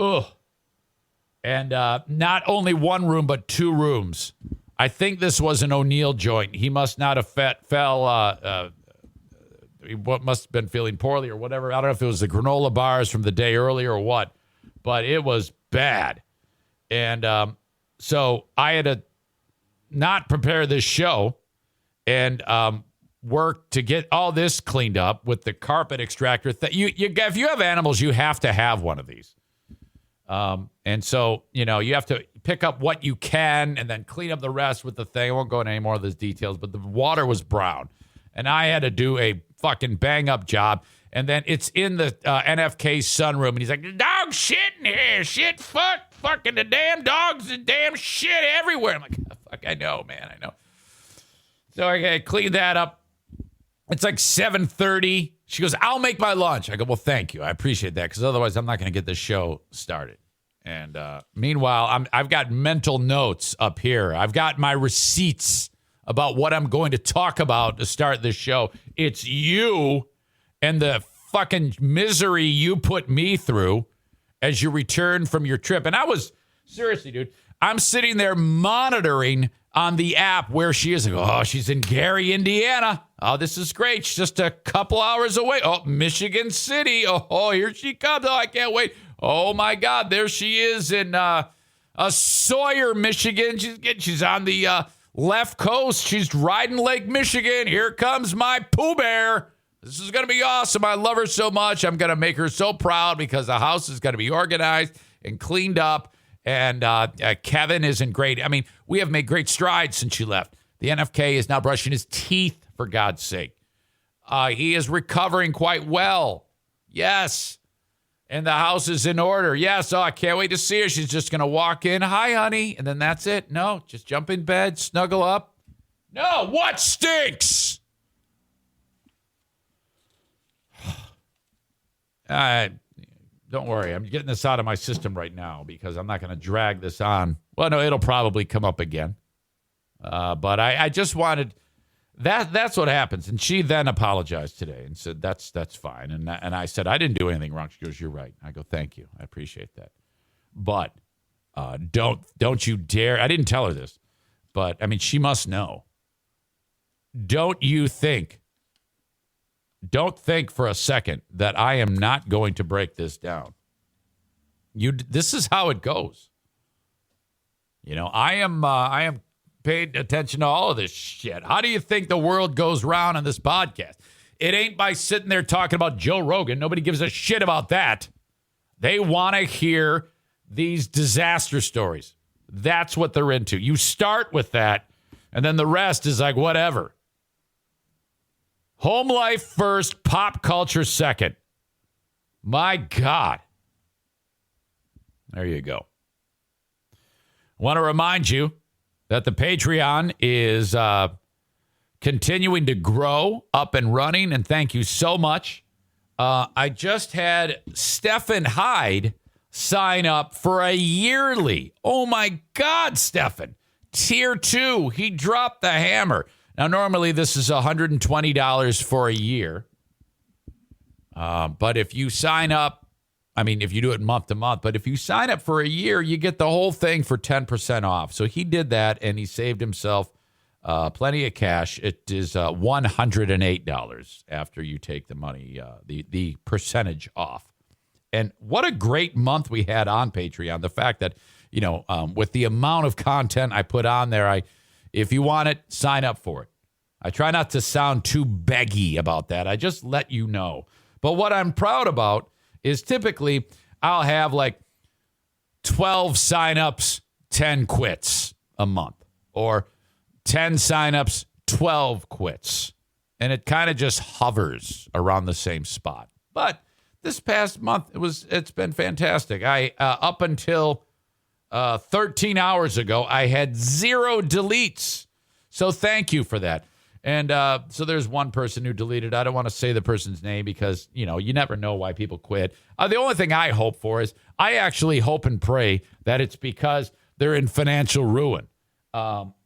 Ugh. And not only one room, but 2 rooms. I think this was an O'Neill joint. He must not have he must have been feeling poorly or whatever. I don't know if it was the granola bars from the day earlier or what, but it was bad. And so I had to not prepare this show and work to get all this cleaned up with the carpet extractor. If you have animals, you have to have one of these. And so, you have to pick up what you can and then clean up the rest with the thing. I won't go into any more of those details, but the water was brown and I had to do a fucking bang up job. And then it's in the NFK sunroom and he's like, the dog shit in here, shit, fucking the damn dogs and damn shit everywhere. I'm like, fuck, I know, man, I know. So I cleaned that up. It's like 7:30. She goes, I'll make my lunch. I go, well, thank you. I appreciate that because otherwise I'm not going to get this show started. And meanwhile, I've got mental notes up here. I've got my receipts about what I'm going to talk about to start this show. It's you and the fucking misery you put me through as you return from your trip. And I was, seriously, dude, I'm sitting there monitoring on the app where she is. I go, oh, she's in Gary, Indiana. Oh, this is great. She's just a couple hours away. Oh, Michigan City. Oh, here she comes. Oh, I can't wait. Oh, my God. There she is in Sawyer, Michigan. She's on the left coast. She's riding Lake Michigan. Here comes my Pooh Bear. This is going to be awesome. I love her so much. I'm going to make her so proud because the house is going to be organized and cleaned up. And Kevin isn't great. I mean, we have made great strides since she left. The NFK is now brushing his teeth, for God's sake. He is recovering quite well. Yes. And the house is in order. Yes. Oh, I can't wait to see her. She's just going to walk in. Hi, honey. And then that's it. No, just jump in bed, snuggle up. No, what stinks? Don't worry. I'm getting this out of my system right now because I'm not going to drag this on. Well, no, it'll probably come up again. But I just wanted that's what happens. And she then apologized today and said, that's fine. And I said, I didn't do anything wrong. She goes, you're right. I go, thank you. I appreciate that. But don't you dare. I didn't tell her this, but I mean, she must know. Don't think for a second that I am not going to break this down. This is how it goes. I am paying attention to all of this shit. How do you think the world goes round on this podcast? It ain't by sitting there talking about Joe Rogan. Nobody gives a shit about that. They want to hear these disaster stories. That's what they're into. You start with that, and then the rest is like whatever. Home life first, pop culture second. My God. There you go. I want to remind you that the Patreon is continuing to grow, up and running, and thank you so much. I just had Stephen Hyde sign up for a yearly. Oh, my God, Stephen. Tier 2. He dropped the hammer. Now, normally this is $120 for a year. But if you sign up, if you do it month to month, but if you sign up for a year, you get the whole thing for 10% off. So he did that, and he saved himself plenty of cash. It is $108 after you take the money, the percentage off. And what a great month we had on Patreon. The fact that, with the amount of content I put on there, if you want it, sign up for it. I try not to sound too beggy about that. I just let you know. But what I'm proud about is typically I'll have like 12 signups, 10 quits a month, or 10 signups, 12 quits. And it kind of just hovers around the same spot. But this past month, it's been fantastic. I up until 13 hours ago, I had 0 deletes. So thank you for that. And so there's one person who deleted. I don't want to say the person's name because, you never know why people quit. The only thing I hope for is I actually hope and pray that it's because they're in financial ruin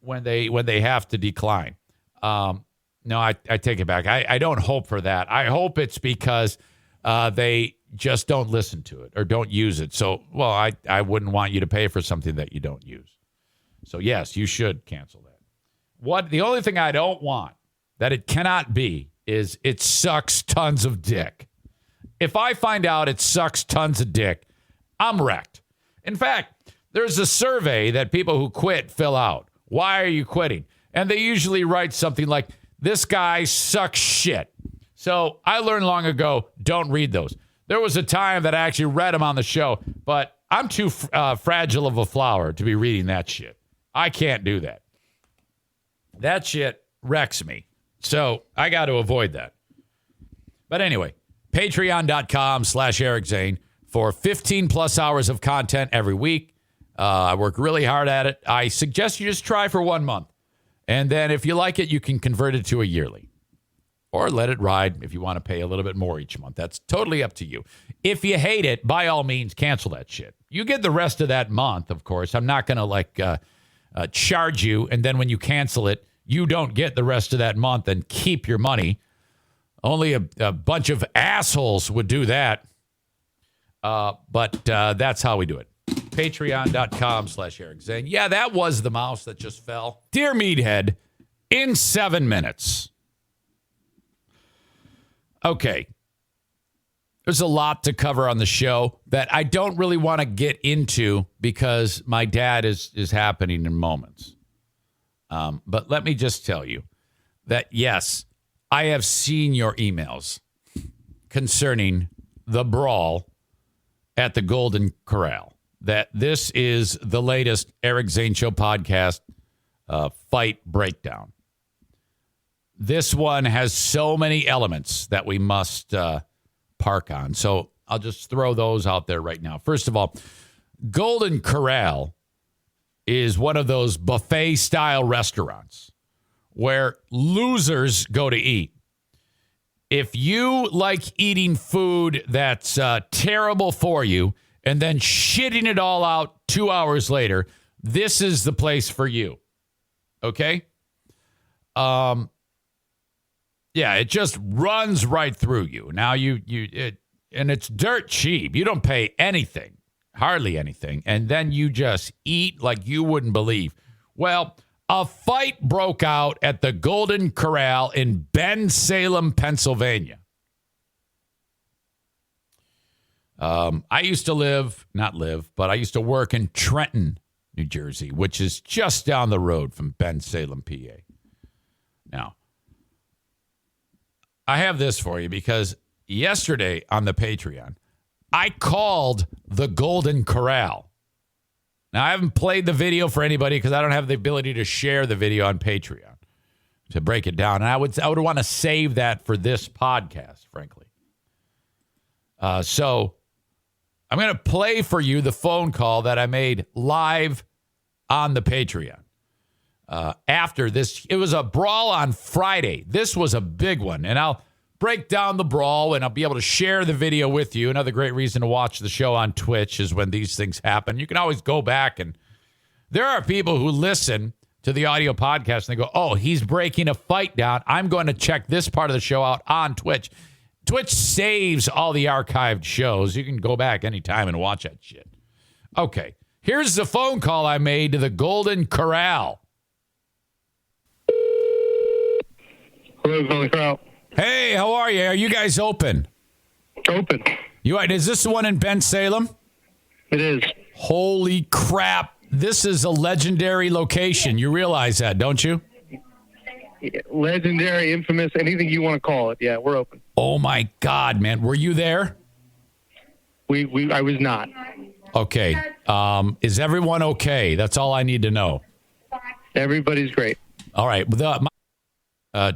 when they have to decline. No, I take it back. I don't hope for that. I hope it's because they just don't listen to it or don't use it. So, well, I wouldn't want you to pay for something that you don't use. So, yes, you should cancel that. The only thing I don't want that it cannot be is it sucks tons of dick. If I find out it sucks tons of dick, I'm wrecked. In fact, there's a survey that people who quit fill out. Why are you quitting? And they usually write something like, this guy sucks shit. So I learned long ago, don't read those. There was a time that I actually read them on the show, but I'm too fragile of a flower to be reading that shit. I can't do that. That shit wrecks me. So I got to avoid that. But anyway, patreon.com/Eric Zane for 15 plus hours of content every week. I work really hard at it. I suggest you just try for 1 month. And then if you like it, you can convert it to a yearly. Or let it ride if you want to pay a little bit more each month. That's totally up to you. If you hate it, by all means, cancel that shit. You get the rest of that month, of course. I'm not going to charge you. And then when you cancel it, you don't get the rest of that month and keep your money. Only a bunch of assholes would do that. But that's how we do it. Patreon.com/Eric Zane. Yeah, that was the mouse that just fell. Dear Meathead, in 7 minutes. Okay. There's a lot to cover on the show that I don't really want to get into because my dad is happening in moments. But let me just tell you that, yes, I have seen your emails concerning the brawl at the Golden Corral. That this is the latest Eric Zane Show podcast fight breakdown. This one has so many elements that we must park on. So I'll just throw those out there right now. First of all, Golden Corral is one of those buffet-style restaurants where losers go to eat. If you like eating food that's terrible for you and then shitting it all out 2 hours later, this is the place for you. Okay? Yeah, it just runs right through you. Now and it's dirt cheap. You don't pay anything, hardly anything, and then you just eat like you wouldn't believe. Well, a fight broke out at the Golden Corral in Bensalem, Pennsylvania. I used to I used to work in Trenton, New Jersey, which is just down the road from Bensalem, PA. Now, I have this for you because yesterday on the Patreon, I called the Golden Corral. Now, I haven't played the video for anybody because I don't have the ability to share the video on Patreon to break it down. And I would want to save that for this podcast, frankly. So I'm going to play for you the phone call that I made live on the Patreon. After this, it was a brawl on Friday. This was a big one. And I'll break down the brawl and I'll be able to share the video with you. Another great reason to watch the show on Twitch is when these things happen. You can always go back, and there are people who listen to the audio podcast and they go, oh, he's breaking a fight down. I'm going to check this part of the show out on Twitch. Twitch saves all the archived shows. You can go back anytime and watch that shit. Okay, here's the phone call I made to the Golden Corral. Hello, Golden Corral. Hey, how are you? Are you guys open? Open. Is this the one in Bensalem? It is. Holy crap. This is a legendary location. You realize that, don't you? Legendary, infamous, anything you want to call it. Yeah, we're open. Oh, my God, man. Were you there? I was not. Okay. Is everyone okay? That's all I need to know. Everybody's great. All right.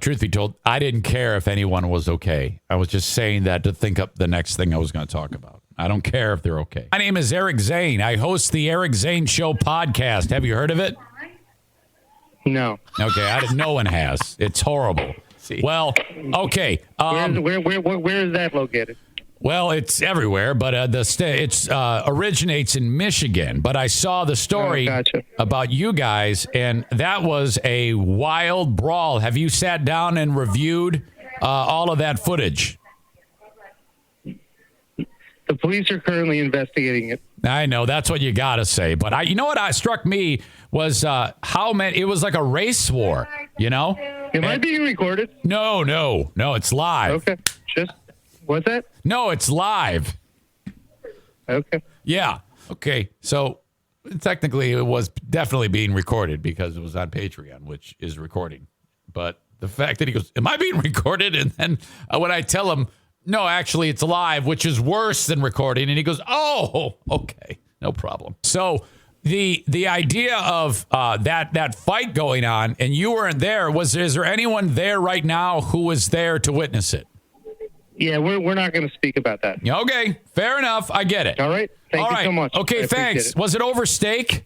Truth be told, I didn't care if anyone was okay. I was just saying that to think up the next thing I was going to talk about. I don't care if they're okay. My name is Eric Zane. I host the Eric Zane Show podcast. Have you heard of it? No. Okay, no one has. It's horrible. Well, okay. Where is that located? Well, it's everywhere, but it originates in Michigan. But I saw the story about you guys, and that was a wild brawl. Have you sat down and reviewed all of that footage? The police are currently investigating it. I know, that's what you got to say. But you know what struck me was how many, it was like a race war, you know? Am I being recorded? No, it's live. Okay, what's that? No, it's live. Okay. Yeah. Okay. So technically it was definitely being recorded because it was on Patreon, which is recording. But the fact that he goes, am I being recorded? And then when I tell him, no, actually it's live, which is worse than recording. And he goes, oh, okay, no problem. So the idea of that fight going on and you weren't there, is there anyone there right now who was there to witness it? Yeah, we're not going to speak about that. Okay, fair enough. I get it. All right. Thank you so much. Okay, thanks. Was it over steak?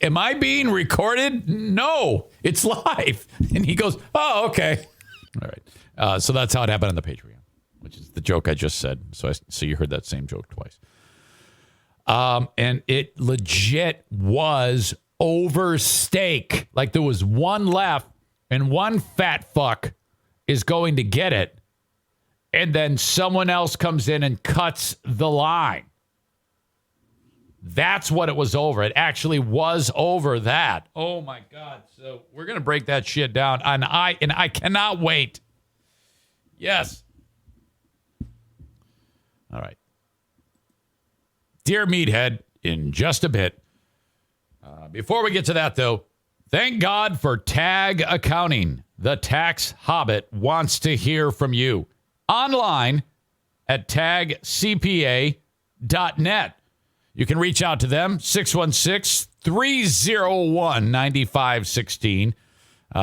Am I being recorded? No, it's live. And he goes, oh, okay. All right. So that's how it happened on the Patreon, which is the joke I just said. So you heard that same joke twice. And it legit was over steak. Like there was one left and one fat fuck is going to get it, and then someone else comes in and cuts the line. That's what it was over. It actually was over that. Oh my God. So we're going to break that shit down. And I cannot wait. Yes. All right. Dear Meathead, in just a bit. Before we get to that, though, thank God for Tag Accounting. The Tax Hobbit wants to hear from you. Online at tagcpa.net. You can reach out to them, 616-301-9516.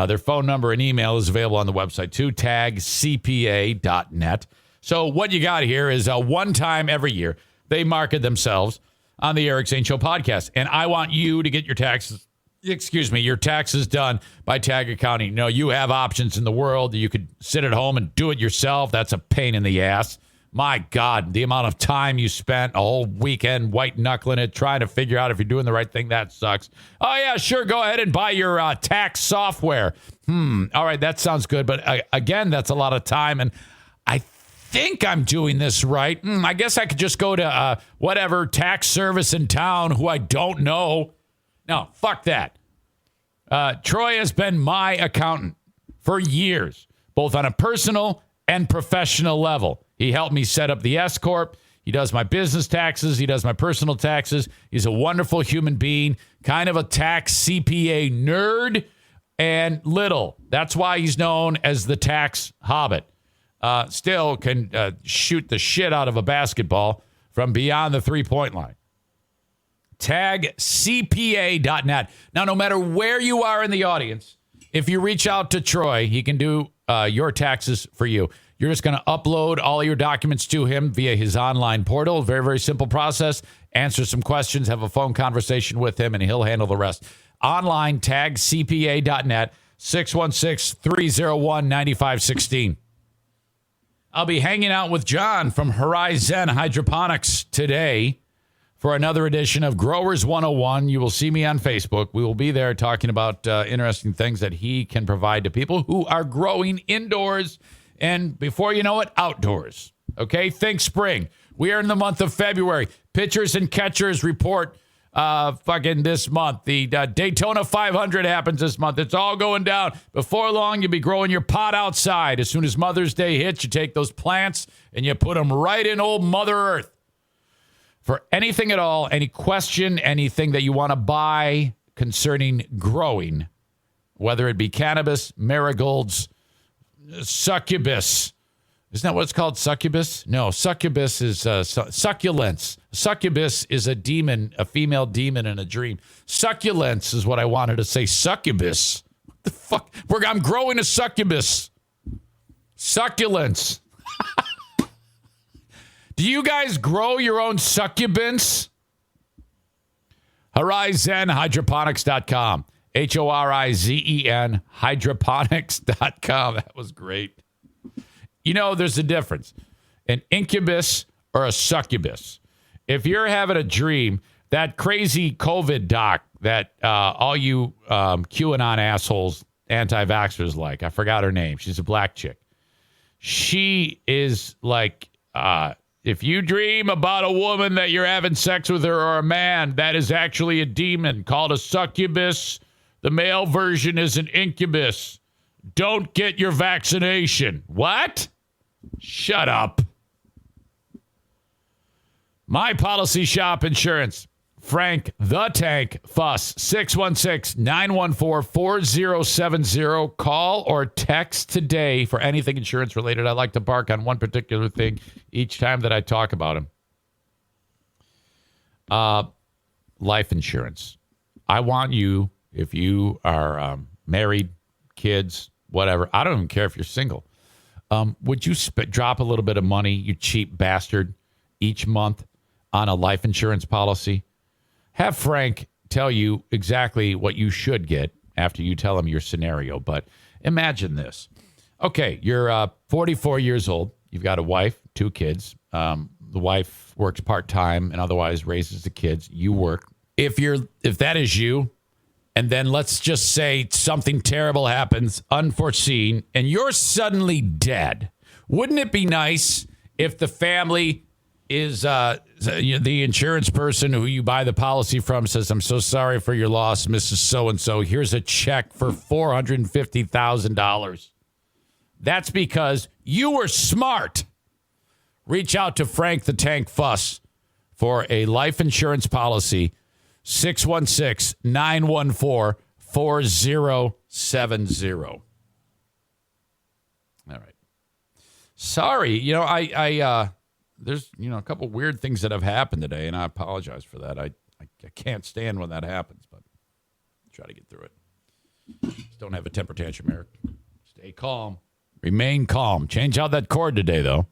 Their phone number and email is available on the website, too, tagcpa.net. So what you got here is one time every year, they market themselves on the Eric Zane Show podcast. And I want you to get your taxes done by Tag Accounting. No, you have options in the world. You could sit at home and do it yourself. That's a pain in the ass. My God, the amount of time you spent a whole weekend white knuckling it, trying to figure out if you're doing the right thing, that sucks. Oh, yeah, sure. Go ahead and buy your tax software. All right, that sounds good. But again, that's a lot of time. And I think I'm doing this right. I guess I could just go to whatever tax service in town who I don't know. No, fuck that. Troy has been my accountant for years, both on a personal and professional level. He helped me set up the S-Corp. He does my business taxes. He does my personal taxes. He's a wonderful human being, kind of a tax CPA nerd and little. That's why he's known as the Tax Hobbit. Still can shoot the shit out of a basketball from beyond the three-point line. tagcpa.net. Now, no matter where you are in the audience, if you reach out to Troy, he can do your taxes for you. You're just going to upload all your documents to him via his online portal. Very, very simple process. Answer some questions, have a phone conversation with him, and he'll handle the rest. Online, tagcpa.net, 616-301-9516. I'll be hanging out with John from Horizon Hydroponics today for another edition of Growers 101. You will see me on Facebook. We will be there talking about interesting things that he can provide to people who are growing indoors and, before you know it, outdoors. Okay? Think spring. We are in the month of February. Pitchers and catchers report this month. The Daytona 500 happens this month. It's all going down. Before long, you'll be growing your pot outside. As soon as Mother's Day hits, you take those plants and you put them right in old Mother Earth. For anything at all, any question, anything that you want to buy concerning growing, whether it be cannabis, marigolds, succubus. Isn't that what it's called? Succubus? No, succubus is succulents. Succubus is a demon, a female demon in a dream. Succulents is what I wanted to say. Succubus. What the fuck? I'm growing a succubus. Succulents. Do you guys grow your own succubants? HorizenHydroponics.com. HORIZEN hydroponics.com. That was great. You know, there's a difference. An incubus or a succubus. If you're having a dream, that crazy COVID doc that all you QAnon assholes, anti-vaxxers like, I forgot her name. She's a black chick. She is like, if you dream about a woman that you're having sex with her or a man, that is actually a demon called a succubus. The male version is an incubus. Don't get your vaccination. What? Shut up. My Policy Shop Insurance. Frank the Tank Fuss. 616-914-4070. Call or text today for anything insurance related. I like to bark on one particular thing each time that I talk about him. Life insurance. I want you, if you are married, kids, whatever. I don't even care if you're single. Would you drop a little bit of money, you cheap bastard, each month on a life insurance policy? Have Frank tell you exactly what you should get after you tell him your scenario. But imagine this. Okay, you're 44 years old. You've got a wife, 2 kids. The wife works part-time and otherwise raises the kids. You work. If that is you, and then let's just say something terrible happens, unforeseen, and you're suddenly dead, wouldn't it be nice if the family is the insurance person who you buy the policy from says, I'm so sorry for your loss, Mrs. So-and-so. Here's a check for $450,000. That's because you were smart. Reach out to Frank the Tank Fuss for a life insurance policy. 616-914-4070. All right. Sorry, I there's, a couple weird things that have happened today, and I apologize for that. I can't stand when that happens, but try to get through it. Just don't have a temper tantrum, Eric. Stay calm. Remain calm. Change out that cord today, though.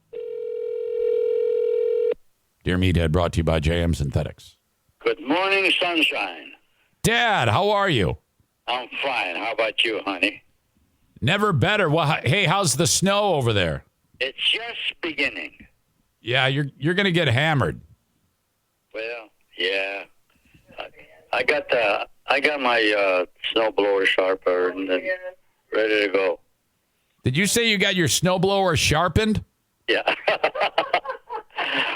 Dear Meathead, brought to you by JM Synthetics. Good morning, sunshine. Dad, how are you? I'm fine. How about you, honey? Never better. Well, hey, how's the snow over there? It's just beginning. Yeah, you're going to get hammered. Well, yeah. I got my snowblower sharper and then ready to go. Did you say you got your snowblower sharpened? Yeah.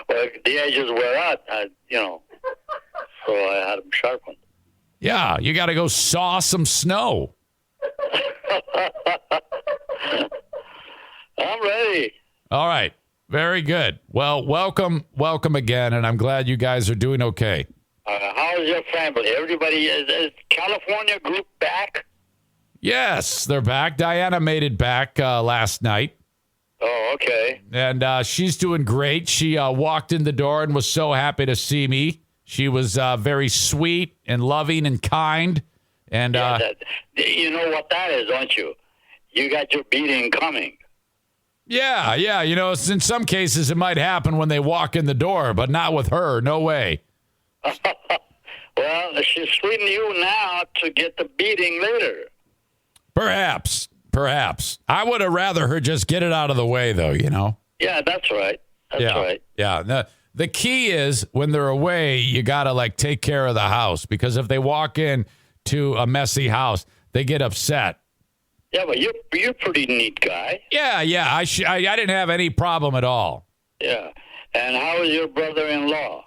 Well, the edges wear out, so I had them sharpened. Yeah, you got to go saw some snow. I'm ready. All right. Very good. Well, welcome again, and I'm glad you guys are doing okay. How's your family? Everybody, is California group back? Yes, they're back. Diana made it back last night. Oh, okay. And she's doing great. She walked in the door and was so happy to see me. She was very sweet and loving and kind. And you know what that is, don't you? You got your beating coming. Yeah. In some cases it might happen when they walk in the door, but not with her. No way. Well, she's sweetening you now to get the beating later. Perhaps. I would have rather her just get it out of the way, though, Yeah, that's right. Right. Yeah. The key is when they're away, you got to take care of the house, because if they walk in to a messy house, they get upset. Yeah, but you're a pretty neat guy. Yeah. I didn't have any problem at all. Yeah. And how is your brother-in-law?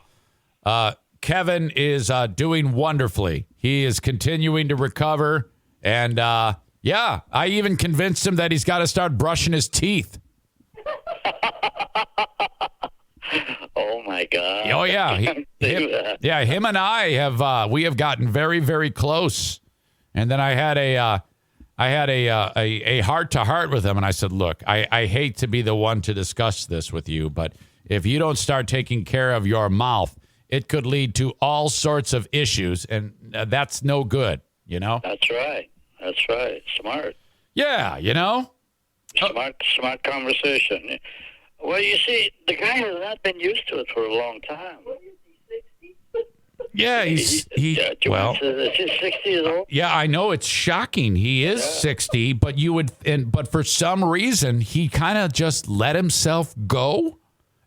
Kevin is doing wonderfully. He is continuing to recover. And, I even convinced him that he's got to start brushing his teeth. Oh, my God. Oh, yeah. Him and I have gotten very, very close. And then I had a heart-to-heart with him, and I said, look, I hate to be the one to discuss this with you, but if you don't start taking care of your mouth, it could lead to all sorts of issues, and that's no good, That's right. Smart. Yeah, Smart conversation. Well, you see, the guy has not been used to it for a long time. Yeah, Is he 60 years old? Yeah, I know it's shocking. He is 60, but but for some reason he kind of just let himself go,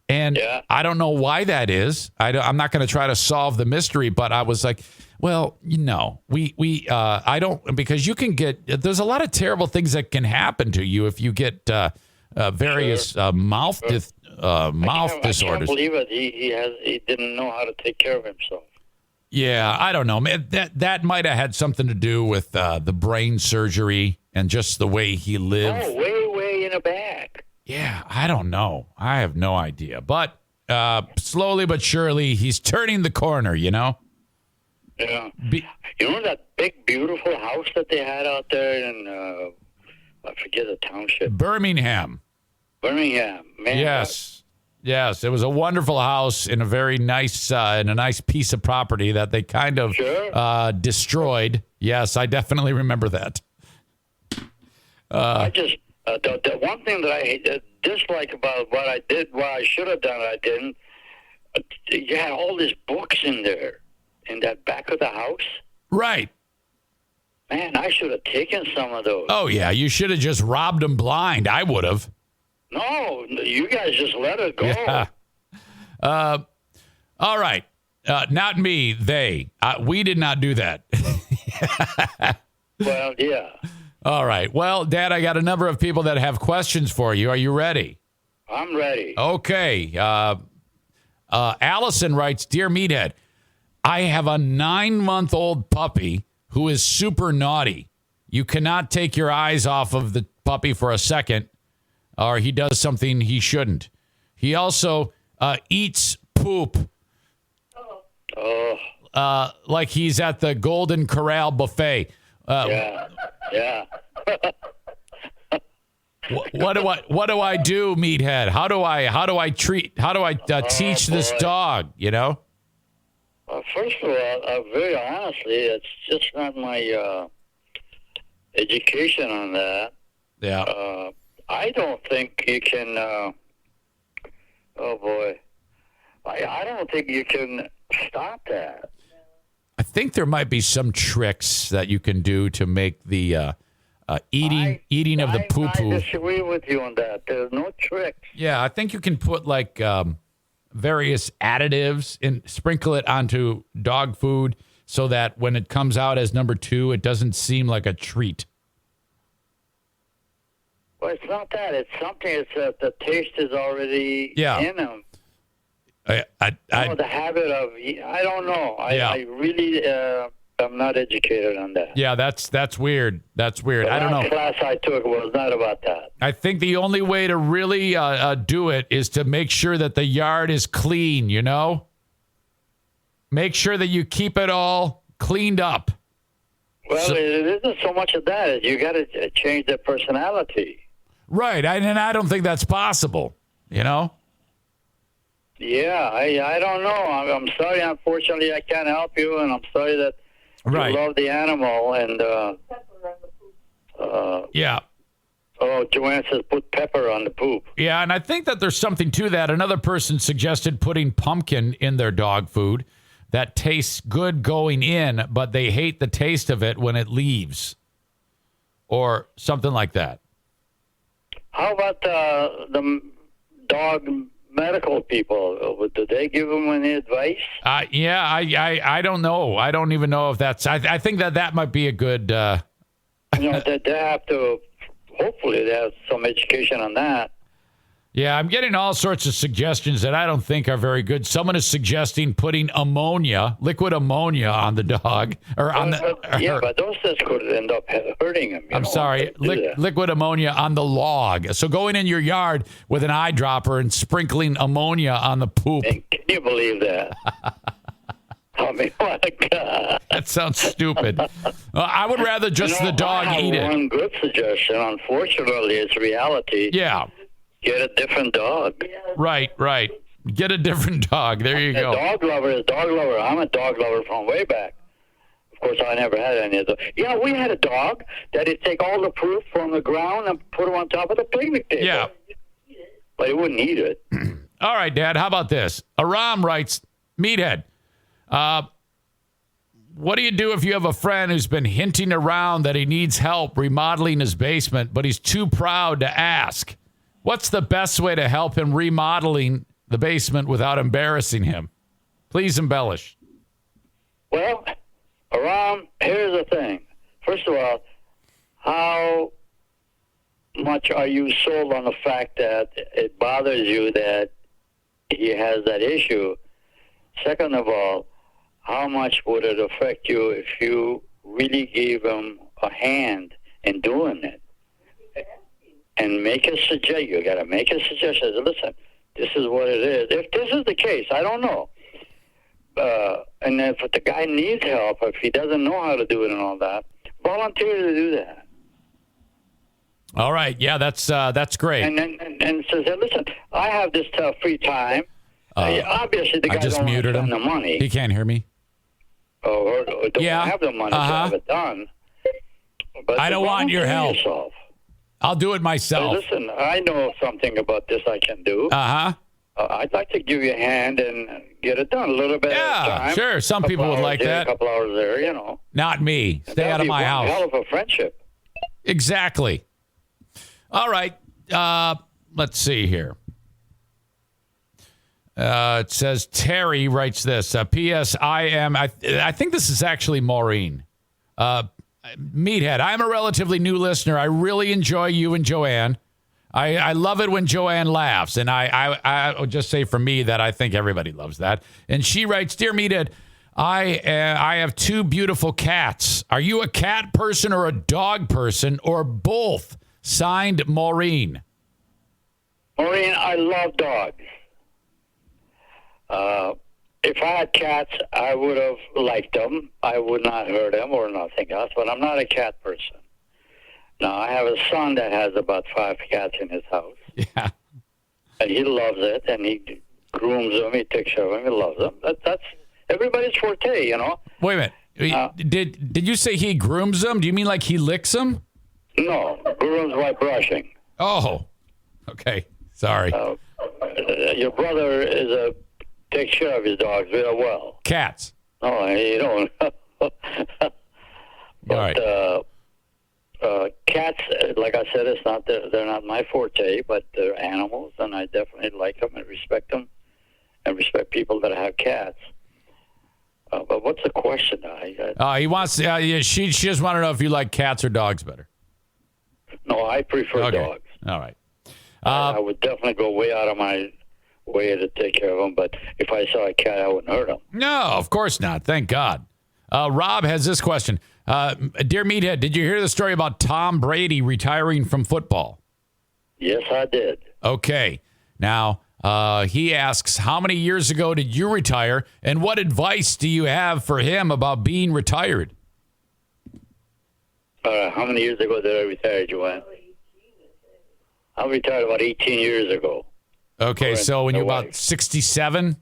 and I don't know why that is. I'm not going to try to solve the mystery, but I was like, well, I don't, because you can there's a lot of terrible things that can happen to you if you get various mouth disorders. I can't believe it. He didn't know how to take care of himself. Yeah, I don't know. That might have had something to do with the brain surgery and just the way he lived. Oh, way in the back. Yeah, I don't know. I have no idea. But slowly but surely, he's turning the corner, Yeah. You know that big, beautiful house that they had out there in, I forget the township. Birmingham. Man. Yes, it was a wonderful house in a very nice, in a nice piece of property that they kind of destroyed. Yes, I definitely remember that. I just the one thing that I dislike about what I did, what I should have done, I didn't. You had all these books in there, in that back of the house. Right. Man, I should have taken some of those. Oh yeah, you should have just robbed him blind. I would have. No, you guys just let it go. Yeah. All right. Not me. They. We did not do that. Well, yeah. All right. Well, Dad, I got a number of people that have questions for you. Are you ready? I'm ready. Okay. Allison writes, Dear Meathead, I have a 9-month-old puppy who is super naughty. You cannot take your eyes off of the puppy for a second, or he does something he shouldn't. He also eats poop like he's at the Golden Corral buffet. Yeah. What do I do, Meathead? How do I teach this dog? You know. First of all, very honestly, it's just not my education on that. Yeah. I don't think you can. Oh boy, I don't think you can stop that. I think there might be some tricks that you can do to make the eating of the poo-poo. I disagree with you on that. There's no tricks. Yeah, I think you can put like various additives and sprinkle it onto dog food so that when it comes out as number 2, it doesn't seem like a treat. Well, it's not that. It's something. It's the taste is already in them. The habit of, I don't know. I really am not educated on that. Yeah, that's weird. That's weird. I don't know. The class I took was not about that. I think the only way to really do it is to make sure that the yard is clean, you know? Make sure that you keep it all cleaned up. Well, it isn't so much of that. You got to change their personality. Right, and I don't think that's possible, you know? Yeah, I don't know. I'm sorry. Unfortunately, I can't help you, and I'm sorry that you love the animal. And yeah. Oh, Joanne says put pepper on the poop. Yeah, and I think that there's something to that. Another person suggested putting pumpkin in their dog food. That tastes good going in, but they hate the taste of it when it leaves, or something like that. How about the dog medical people? Did they give them any advice? Yeah, I don't know. I don't even know if that's. I think that might be a good. They have to. Hopefully, they have some education on that. Yeah, I'm getting all sorts of suggestions that I don't think are very good. Someone is suggesting putting liquid ammonia on the dog. But those things could end up hurting him. I'm sorry, liquid ammonia on the log. So going in your yard with an eyedropper and sprinkling ammonia on the poop. And can you believe that? I mean, what a God. That sounds stupid. I would rather just the dog eat it. One good suggestion. Unfortunately, it's reality. Yeah. Get a different dog. Right. Get a different dog. There you go. Dog lover. I'm a dog lover from way back. Of course, I never had any of those. Yeah, we had a dog that would take all the poop from the ground and put it on top of the picnic table. Yeah. But he wouldn't eat it. All right, Dad. How about this? Aram writes, Meathead, what do you do if you have a friend who's been hinting around that he needs help remodeling his basement, but he's too proud to ask? What's the best way to help him remodeling the basement without embarrassing him? Please embellish. Well, Aram, here's the thing. First of all, how much are you sold on the fact that it bothers you that he has that issue? Second of all, how much would it affect you if you really gave him a hand in doing it? And make a suggestion. You got to make a suggestion. Listen, this is what it is. If this is the case, I don't know. And if the guy needs help, if he doesn't know how to do it and all that, volunteer to do that. All right. Yeah, that's great. And says, listen, I have this free time. Obviously, the guy don't muted have him. the money. He can't hear me. Or don't have the money to have it done. But I don't want your help. Yourself. I'll do it myself. Listen, I know something about this I can do. I'd like to give you a hand and get it done a little bit at a time. Yeah, sure. Some people would like that. A couple hours there, you know. Not me. Stay out of my house. Hell of a friendship. Exactly. All right. Let's see here. It says Terry writes this. P.S. I think this is actually Maureen. Meathead, I'm a relatively new listener. I really enjoy you and Joanne. I love it when Joanne laughs. And I would just say for me that I think everybody loves that. And she writes, Dear Meathead, I have two beautiful cats. Are you a cat person or a dog person or both? Signed, Maureen. Maureen, I love dogs. If I had cats, I would have liked them. I would not hurt them or nothing else, but I'm not a cat person. Now, I have a son that has about 5 cats in his house. Yeah. And he loves it, and he grooms them, he takes care of them, he loves them. That's everybody's forte, you know. Wait a minute. Did you say he grooms them? Do you mean like he licks them? No, grooms by brushing. Oh, okay. Sorry. Your brother takes care of his dogs very well. Cats. Oh, you don't. But, all right. Cats, like I said, they're not my forte, but they're animals, and I definitely like them and respect them, and respect people that have cats. But what's the question? He wants. She just want to know if you like cats or dogs better. No, I prefer dogs. All right. I would definitely go way out of my way to take care of them, but if I saw a cat, I wouldn't hurt them. No, of course not. Thank God. Rob has this question. Dear Meathead, did you hear the story about Tom Brady retiring from football? Yes, I did. Okay. Now, he asks, how many years ago did you retire, and what advice do you have for him about being retired? How many years ago did I retire, Joanne? I retired about 18 years ago. Okay, so when you're about 67?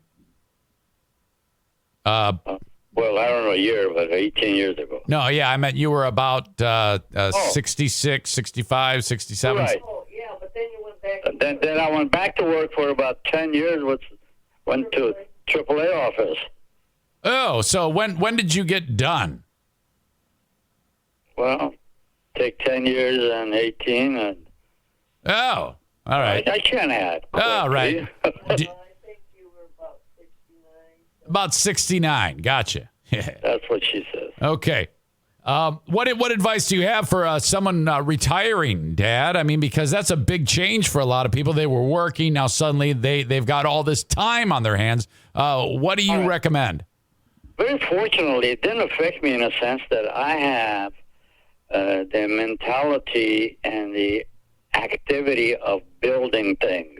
Well, I don't know a year, but 18 years ago. No, yeah, I meant you were about 66, 65, 67. Right. Yeah, but then you went back. Then I went back to work for about 10 years, went to AAA office. Oh, so when did you get done? Well, take 10 years and 18. And oh, all right. I can add. All right. I think you were about 69. About 69. Gotcha. Yeah. That's what she says. Okay. What advice do you have for someone retiring, Dad? I mean, because that's a big change for a lot of people. They were working. Now suddenly they've got all this time on their hands. What do you recommend? Very fortunately, it didn't affect me in a sense that I have the mentality and the activity of building things.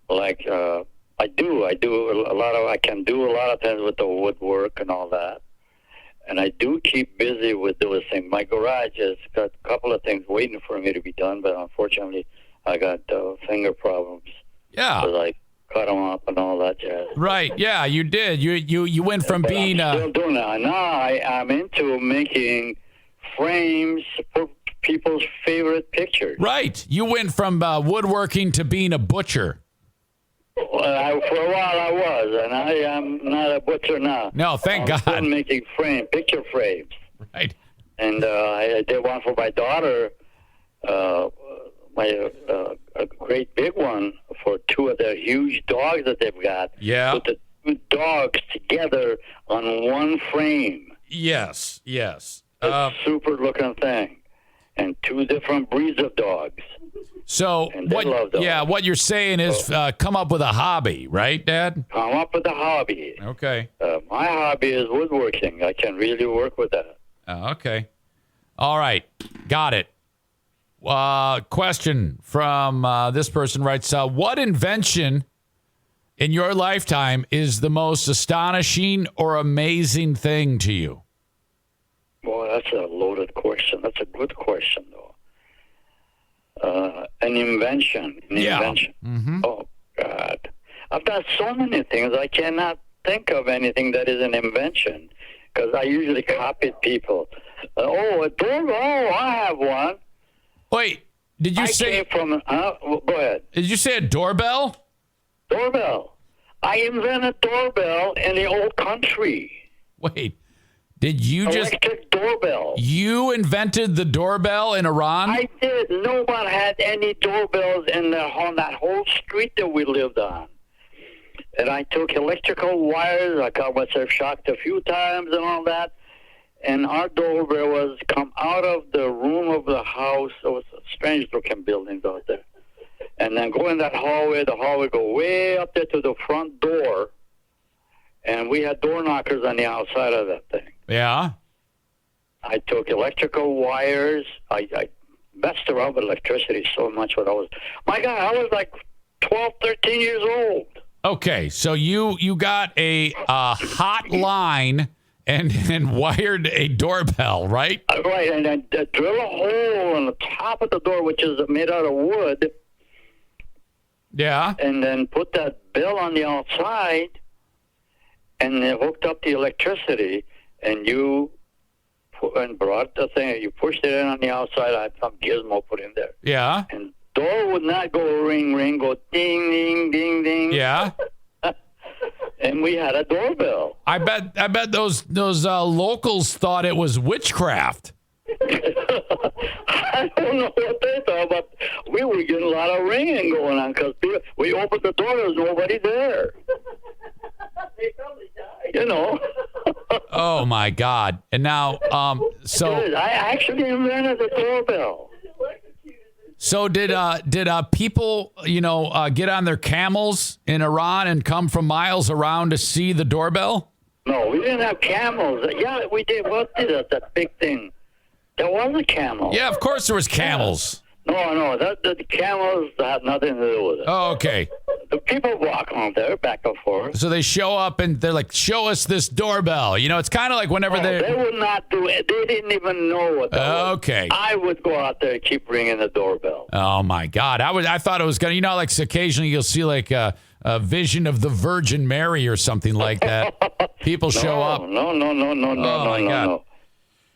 Like I can do a lot of things with the woodwork and all that. And I do keep busy with those things. My garage has got a couple of things waiting for me to be done, but unfortunately, I got finger problems. Yeah. So I cut them up and all that jazz. Right. Yeah, you did. You went from being I'm still doing that. Now I'm into making frames for people's favorite pictures. Right. You went from woodworking to being a butcher. Well, for a while I was, and I am not a butcher now. No, thank I'm God. still making picture frames. Right. And I did one for my daughter, a great big one for two of their huge dogs that they've got. Yeah. Put the two dogs together on one frame. Yes. It's a super looking thing. And two different breeds of dogs. So And they love dogs. what you're saying is come up with a hobby, right, Dad? Come up with a hobby. Okay. My hobby is woodworking. I can really work with that. Okay. All right. Got it. Question from this person writes, what invention in your lifetime is the most astonishing or amazing thing to you? Boy, that's a loaded question. That's a good question, though. An invention. Mm-hmm. Oh, God. I've got so many things. I cannot think of anything that is an invention because I usually copy people. A doorbell. Oh, I have one. Wait, did you say... Go ahead. Did you say a doorbell? Doorbell. I invented doorbell in the old country. Wait, did you Electric doorbell. You invented the doorbell in Iran? I did. No one had any doorbells in on that whole street that we lived on. And I took electrical wires. I got myself shocked a few times and all that. And our doorbell was come out of the room of the house. It was a strange-looking building out there. And then go in that hallway. The hallway go way up there to the front door. And we had door knockers on the outside of that thing. Yeah. I took electrical wires. I messed around with electricity so much when I was... My God, I was like 12, 13 years old. Okay, so you got a hot line and wired a doorbell, right? Right, and then drill a hole on the top of the door, which is made out of wood. Yeah. And then put that bell on the outside, and then hooked up the electricity, and brought the thing. You pushed it in on the outside. I had some gizmo put in there. Yeah. And door would not go ring, ring, go ding, ding, ding, ding. Yeah. And we had a doorbell. I bet those locals thought it was witchcraft. I don't know what they thought, but we were getting a lot of ringing going on because we opened the door, there was nobody there. They probably died. You know. Oh my God! And now, so I actually invented the doorbell. So did people, get on their camels in Iran and come from miles around to see the doorbell? No, we didn't have camels. Yeah, we did. What did it? That big thing? There was a camel. Yeah, of course there was camels. No, the camels had nothing to do with it. Oh, okay. The people walk on there back and forth. So they show up and they're like, show us this doorbell. It's kind of like whenever They would not do it. They didn't even know what that was. Okay. I would go out there and keep ringing the doorbell. Oh, my God. I thought it was going to, like occasionally you'll see like a vision of the Virgin Mary or something like that. People show up. No.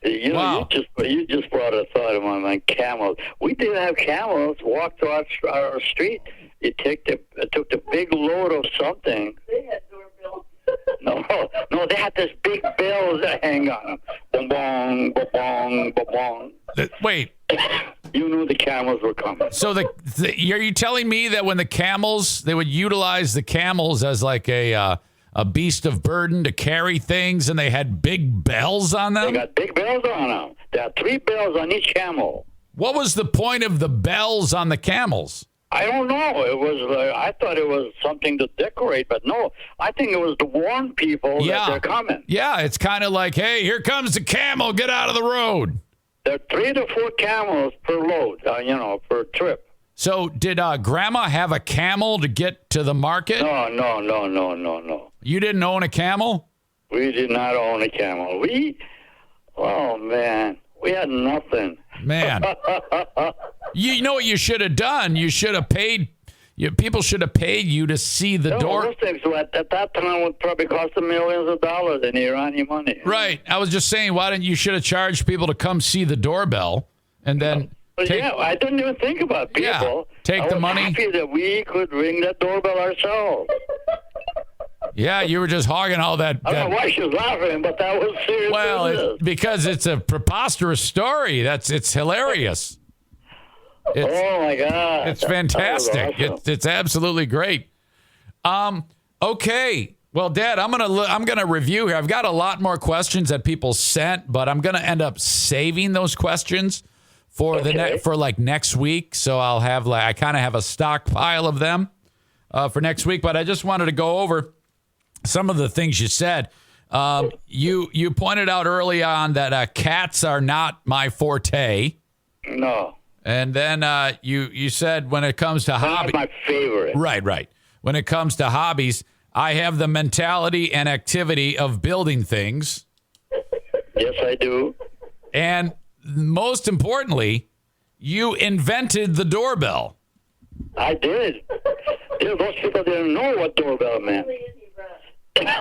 Wow. You just brought a thought of my camels. We did have camels walk to our street. You took the big load of something. They had doorbells. No, they had this big bells that hang on them. Bong, bong, bong, bong, bong. Wait. You knew the camels were coming. So are you telling me that when the camels, they would utilize the camels as like a beast of burden to carry things, and they had big bells on them? They got big bells on them. There are 3 bells on each camel. What was the point of the bells on the camels? I don't know. It was. I thought it was something to decorate, but no. I think it was to warn people that they're coming. Yeah, it's kind of like, hey, here comes the camel. Get out of the road. There are 3 to 4 camels per load, per trip. So did Grandma have a camel to get to the market? No. You didn't own a camel? We did not own a camel. Oh, man. We had nothing. Man. You know what you should have done? You should have paid. People should have paid you to see the door. Those things at that time would probably cost them millions of dollars in Iranian money. Right. I was just saying, you should have charged people to come see the doorbell, and then But yeah, I didn't even think about people. Yeah, take the money. I was happy that we could ring that doorbell ourselves. Yeah, you were just hogging all that. I don't know why she was laughing, but that was serious. Well, because it's a preposterous story. It's hilarious. Oh my God! It's fantastic. Awesome. It's absolutely great. Okay. Well, Dad, I'm gonna review here. I've got a lot more questions that people sent, but I'm gonna end up saving those questions for next week. So I'll have I kind of have a stockpile of them for next week. But I just wanted to go over some of the things you said. You pointed out early on that cats are not my forte. No. And then you said when it comes to hobbies, my favorite. Right. When it comes to hobbies, I have the mentality and activity of building things. Yes, I do. And most importantly, you invented the doorbell. I did. Those people didn't know what doorbell meant.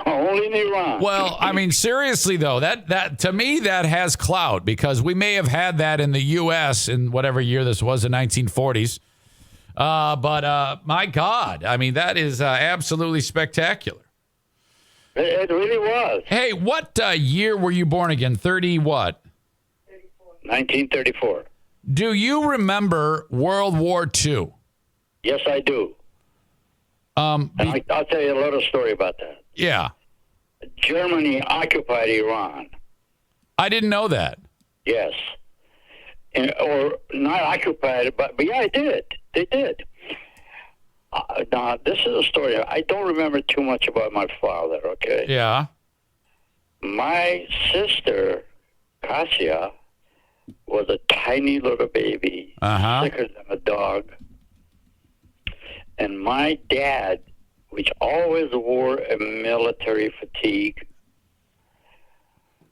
Only in Iran. Well, I mean, seriously though, that to me that has clout because we may have had that in the U.S. in whatever year this was, the 1940s. But my God, I mean, that is absolutely spectacular. It really was. Hey, what year were you born again? 30 what? 1934. Do you remember World War II? Yes, I do. I'll tell you a little story about that. Yeah. Germany occupied Iran. I didn't know that. Yes. Or not occupied, but yeah, I did. They did. Now, this is a story. I don't remember too much about my father, okay? Yeah. My sister, Kasia, was a tiny little baby, sicker than a dog. And my dad, which always wore a military fatigue,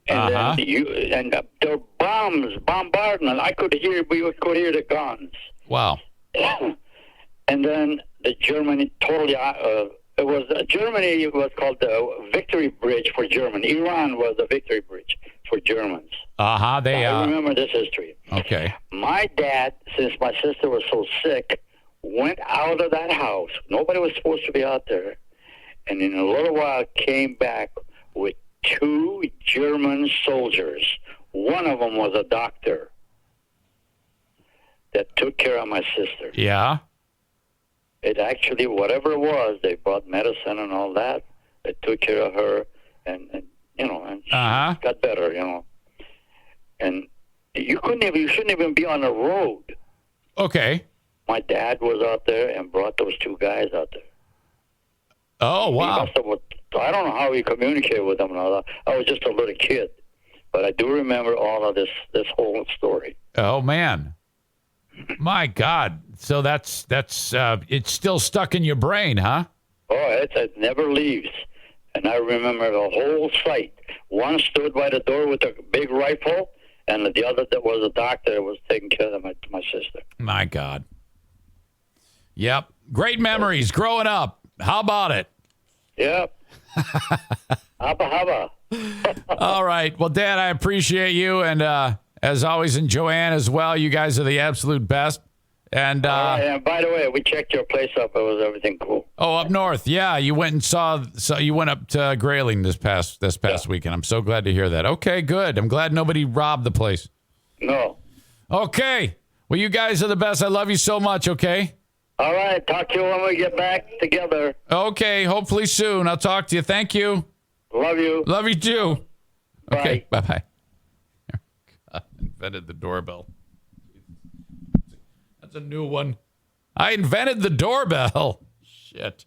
and then there were bombs, bombardment. We could hear the guns. Wow. And then the Germany totally. Germany was called the Victory Bridge for Germany. Iran was the Victory Bridge for Germans. I remember this history. Okay. My dad, since my sister was so sick, went out of that house. Nobody was supposed to be out there. And in a little while came back with 2 German soldiers. One of them was a doctor that took care of my sister. Yeah. It actually, whatever it was, they brought medicine and all that. They took care of her, and she got better, And you shouldn't even be on the road. Okay. My dad was out there and brought those 2 guys out there. Oh, wow. I don't know how he communicated with them and all that. I was just a little kid. But I do remember all of this whole story. Oh, man. My God. So that's it's still stuck in your brain, huh? Oh, it never leaves. And I remember the whole sight. One stood by the door with a big rifle, and the other that was a doctor that was taking care of my sister. My God. Yep. Great memories growing up. How about it? Yep. Haba. All right. Well, Dad, I appreciate you. And as always, and Joanne as well. You guys are the absolute best. And and by the way, we checked your place up. It was everything cool. Oh, up north. Yeah. You went and you went up to Grayling this past weekend. I'm so glad to hear that. Okay, good. I'm glad nobody robbed the place. No. Okay. Well, you guys are the best. I love you so much. Okay. All right. Talk to you when we get back together. Okay. Hopefully soon. I'll talk to you. Thank you. Love you. Love you too. Bye. Okay. Bye-bye. Invented the doorbell. That's a new one. I invented the doorbell. Shit.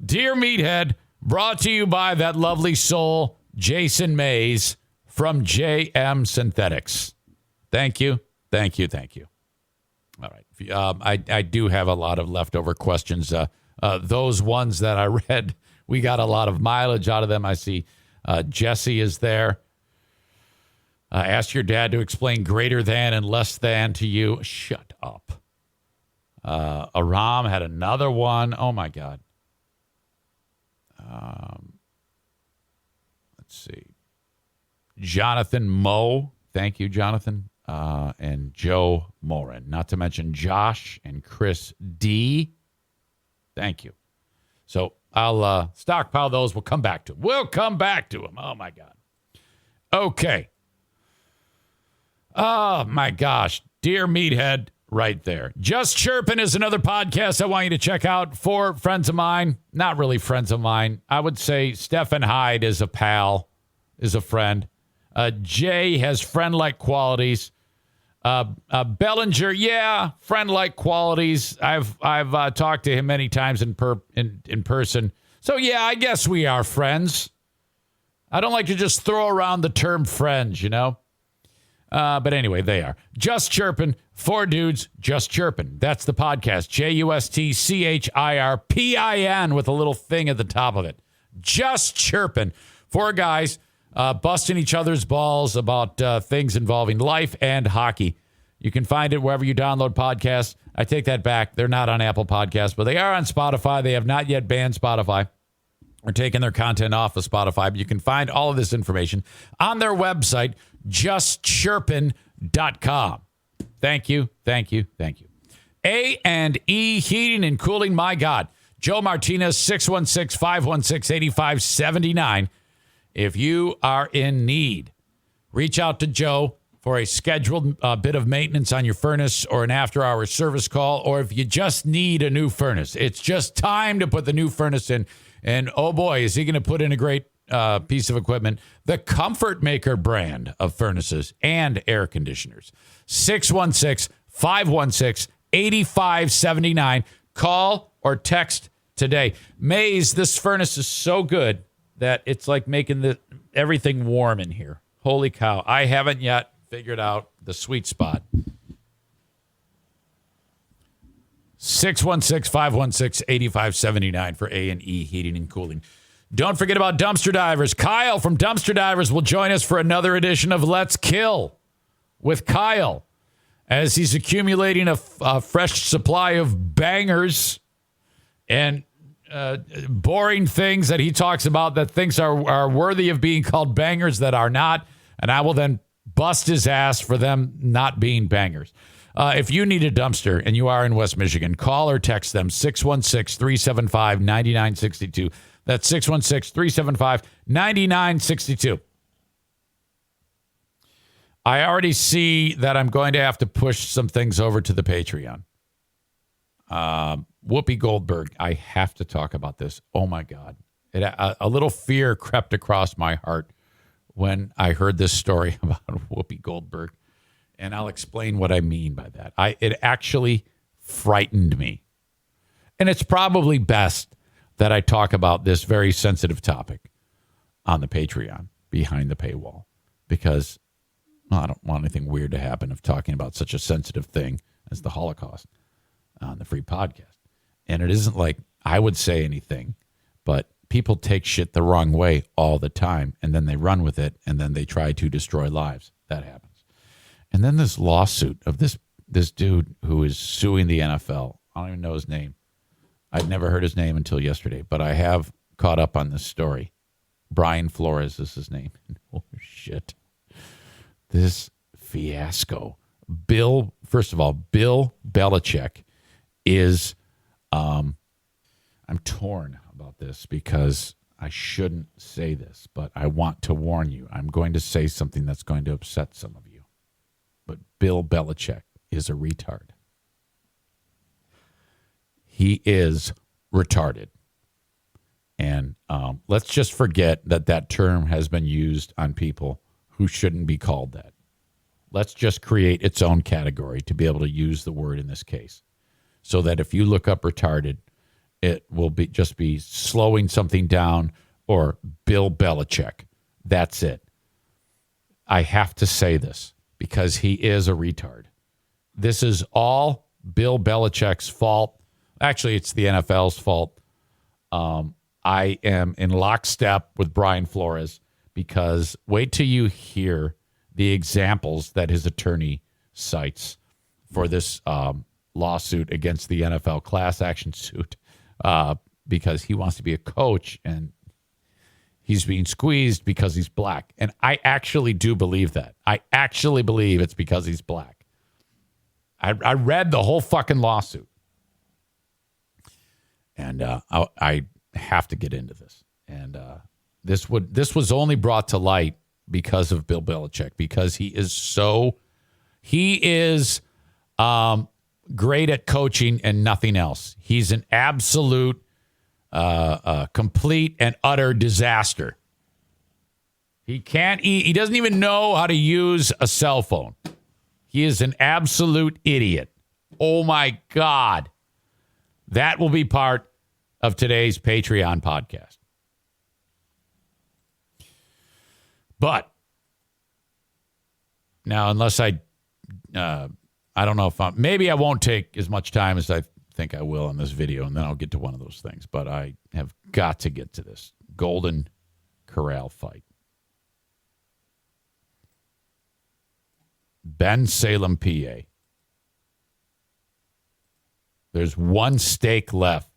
Dear Meathead, brought to you by that lovely soul, Jason Mays from JM Synthetics. Thank you. Thank you. Thank you. All right. I do have a lot of leftover questions. Those ones that I read, we got a lot of mileage out of them. I see Jesse is there. Ask your dad to explain greater than and less than to you. Shut up. Aram had another one. Oh, my God. Let's see. Jonathan Moe. Thank you, Jonathan. and Joe Morin, not to mention Josh and Chris D. Thank you. So I'll stockpile those. We'll come back to them. Oh, my God. Okay. Oh, my gosh. Dear Meathead, right there. Just Chirpin' is another podcast I want you to check out for friends of mine. Not really friends of mine. I would say Stephen Hyde is a pal, is a friend. Jay has friend-like qualities. Bellinger, yeah, friend-like qualities. I've talked to him many times in person. So, yeah, I guess we are friends. I don't like to just throw around the term friends, you know? But anyway, they are. Just Chirpin', 4 dudes, just chirpin'. That's the podcast. JUSTCHIRPIN with a little thing at the top of it. Just Chirpin'. 4 guys busting each other's balls about things involving life and hockey. You can find it wherever you download podcasts. I take that back. They're not on Apple Podcasts, but they are on Spotify. They have not yet banned Spotify or taken their content off of Spotify. But you can find all of this information on their website, justchirpin.com. Thank you. A&E Heating and Cooling, my God. Joe Martinez, 616-516-8579. If you are in need, reach out to Joe for a scheduled bit of maintenance on your furnace or an after-hour service call, or if you just need a new furnace. It's just time to put the new furnace in. And, oh, boy, is he going to put in a great piece of equipment. The Comfort Maker brand of furnaces and air conditioners. 616-516-8579. Call or text today. Maze, this furnace is so good that it's like making everything warm in here. Holy cow. I haven't yet figured out the sweet spot. 616-516-8579 for A&E Heating and Cooling. Don't forget about Dumpster Divers. Kyle from Dumpster Divers will join us for another edition of Let's Kill with Kyle as he's accumulating a fresh supply of bangers and boring things that he talks about that thinks are worthy of being called bangers that are not. And I will then bust his ass for them not being bangers. If you need a dumpster and you are in West Michigan, call or text them 616-375-9962. That's 616-375-9962. I already see that I'm going to have to push some things over to the Patreon. Whoopi Goldberg, I have to talk about this. Oh, my God. A little fear crept across my heart when I heard this story about Whoopi Goldberg. And I'll explain what I mean by that. It actually frightened me. And it's probably best that I talk about this very sensitive topic on the Patreon behind the paywall, because I don't want anything weird to happen of talking about such a sensitive thing as the Holocaust on the free podcast. And it isn't like I would say anything, but people take shit the wrong way all the time, and then they run with it, and then they try to destroy lives. That happens. And then this lawsuit of this dude who is suing the NFL. I don't even know his name. I'd never heard his name until yesterday, but I have caught up on this story. Brian Flores is his name. Oh, shit. This fiasco. First of all, Bill Belichick is, I'm torn about this because I shouldn't say this, but I want to warn you. I'm going to say something that's going to upset some of you. But Bill Belichick is a retard. He is retarded. And let's just forget that term has been used on people who shouldn't be called that. Let's just create its own category to be able to use the word in this case, so that if you look up retarded, it will just be slowing something down or Bill Belichick. That's it. I have to say this because he is a retard. This is all Bill Belichick's fault. Actually, it's the NFL's fault. I am in lockstep with Brian Flores because wait till you hear the examples that his attorney cites for this lawsuit against the NFL, class action suit, because he wants to be a coach, and he's being squeezed because he's black. And I actually do believe that. I actually believe it's because he's black. I read the whole fucking lawsuit. And I have to get into this. And this was only brought to light because of Bill Belichick, because he is great at coaching and nothing else. He's an absolute, complete and utter disaster. He doesn't even know how to use a cell phone. He is an absolute idiot. Oh my God. That will be part of today's Patreon podcast. But now, unless I don't know if maybe I won't take as much time as I think I will in this video, and then I'll get to one of those things. But I have got to get to this Golden Corral fight. Ben Salem, PA. There's one steak left.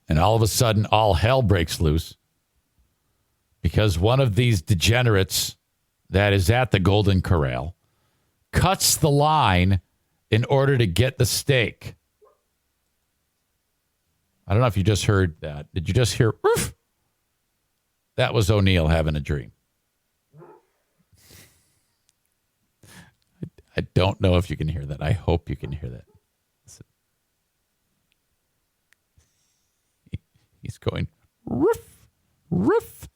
And all of a sudden, all hell breaks loose because one of these degenerates that is at the Golden Corral cuts the line in order to get the steak. I don't know if you just heard that. Did you just hear? Oof? That was O'Neill having a dream. I don't know if you can hear that. I hope you can hear that. Listen. He's going, roof, roof.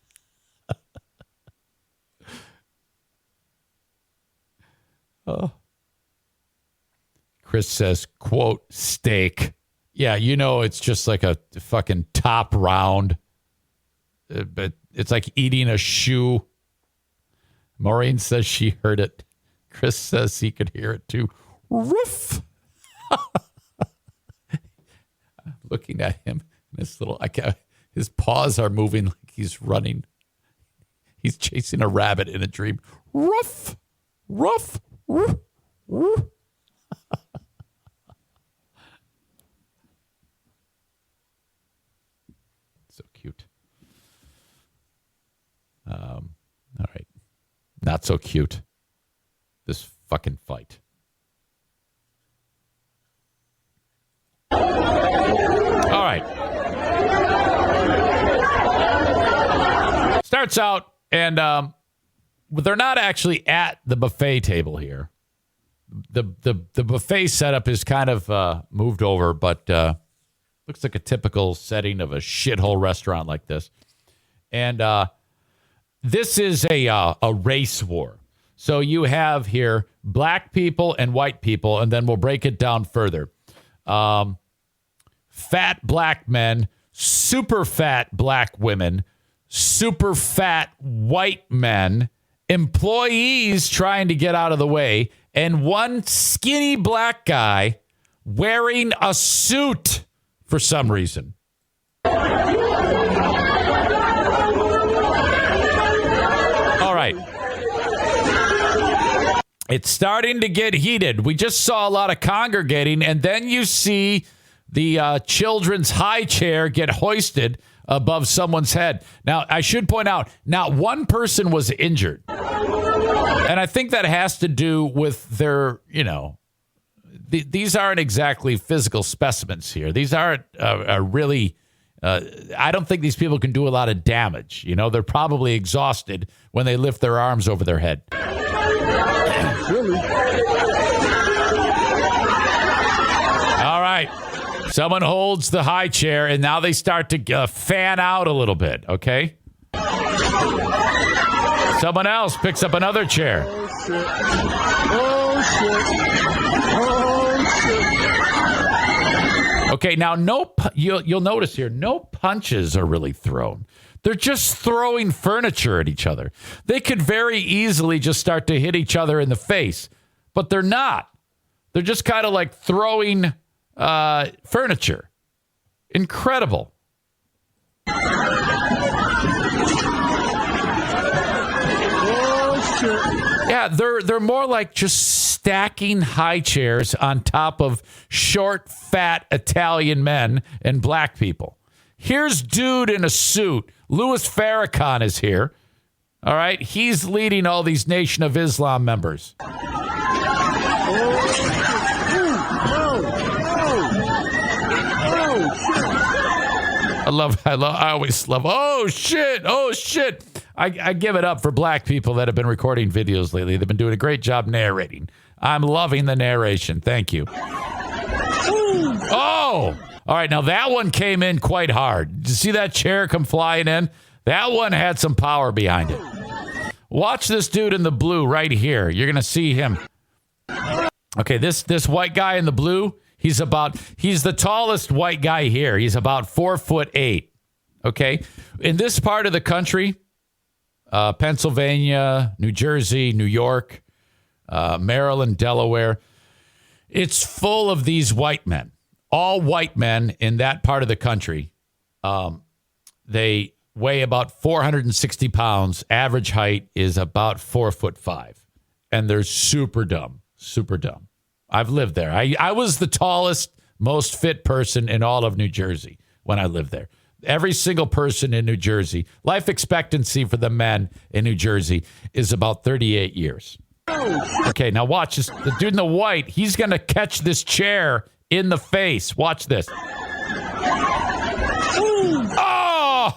Oh. Chris says, quote, steak. Yeah, you know, it's just like a fucking top round. But it's like eating a shoe. Maureen says she heard it. Chris says he could hear it too. Roof. Looking at him, his paws are moving like he's running. He's chasing a rabbit in a dream. Roof, roof, roof, roof. So cute. All right. Not so cute. This fucking fight. All right. Starts out, and they're not actually at the buffet table here. The buffet setup is kind of moved over, but looks like a typical setting of a shithole restaurant like this. And this is a race war. So you have here black people and white people, and then we'll break it down further. Fat black men, super fat black women, super fat white men, employees trying to get out of the way, and one skinny black guy wearing a suit for some reason. All right. It's starting to get heated. We just saw a lot of congregating, and then you see the children's high chair get hoisted above someone's head. Now, I should point out, not one person was injured. And I think that has to do with their, these aren't exactly physical specimens here. These aren't really, I don't think these people can do a lot of damage. They're probably exhausted when they lift their arms over their head. Really? All right. Someone holds the high chair, and now they start to fan out a little bit, okay? Someone else picks up another chair. Oh, shit. Oh, shit. Oh, shit. Okay, now you'll notice here, no punches are really thrown. They're just throwing furniture at each other. They could very easily just start to hit each other in the face, but they're not. They're just kind of like throwing furniture. Incredible. Oh, shit. Yeah, they're more like just stacking high chairs on top of short, fat Italian men and black people. Here's dude in a suit. Louis Farrakhan is here. All right, he's leading all these Nation of Islam members. I always love, oh shit. I give it up for black people that have been recording videos lately. They've been doing a great job narrating. I'm loving the narration. Thank you. Oh, all right. Now that one came in quite hard. Did you see that chair come flying in? That one had some power behind it. Watch this dude in the blue right here. You're going to see him. Okay, this white guy in the blue, he's the tallest white guy here. He's about 4'8". Okay. In this part of the country, Pennsylvania, New Jersey, New York, Maryland, Delaware, it's full of these white men. All white men in that part of the country. They weigh about 460 pounds. Average height is about 4'5". And they're super dumb. Super dumb. I've lived there. I was the tallest, most fit person in all of New Jersey when I lived there. Every single person in New Jersey, life expectancy for the men in New Jersey is about 38 years. Okay, now watch this. The dude in the white, he's going to catch this chair in the face. Watch this.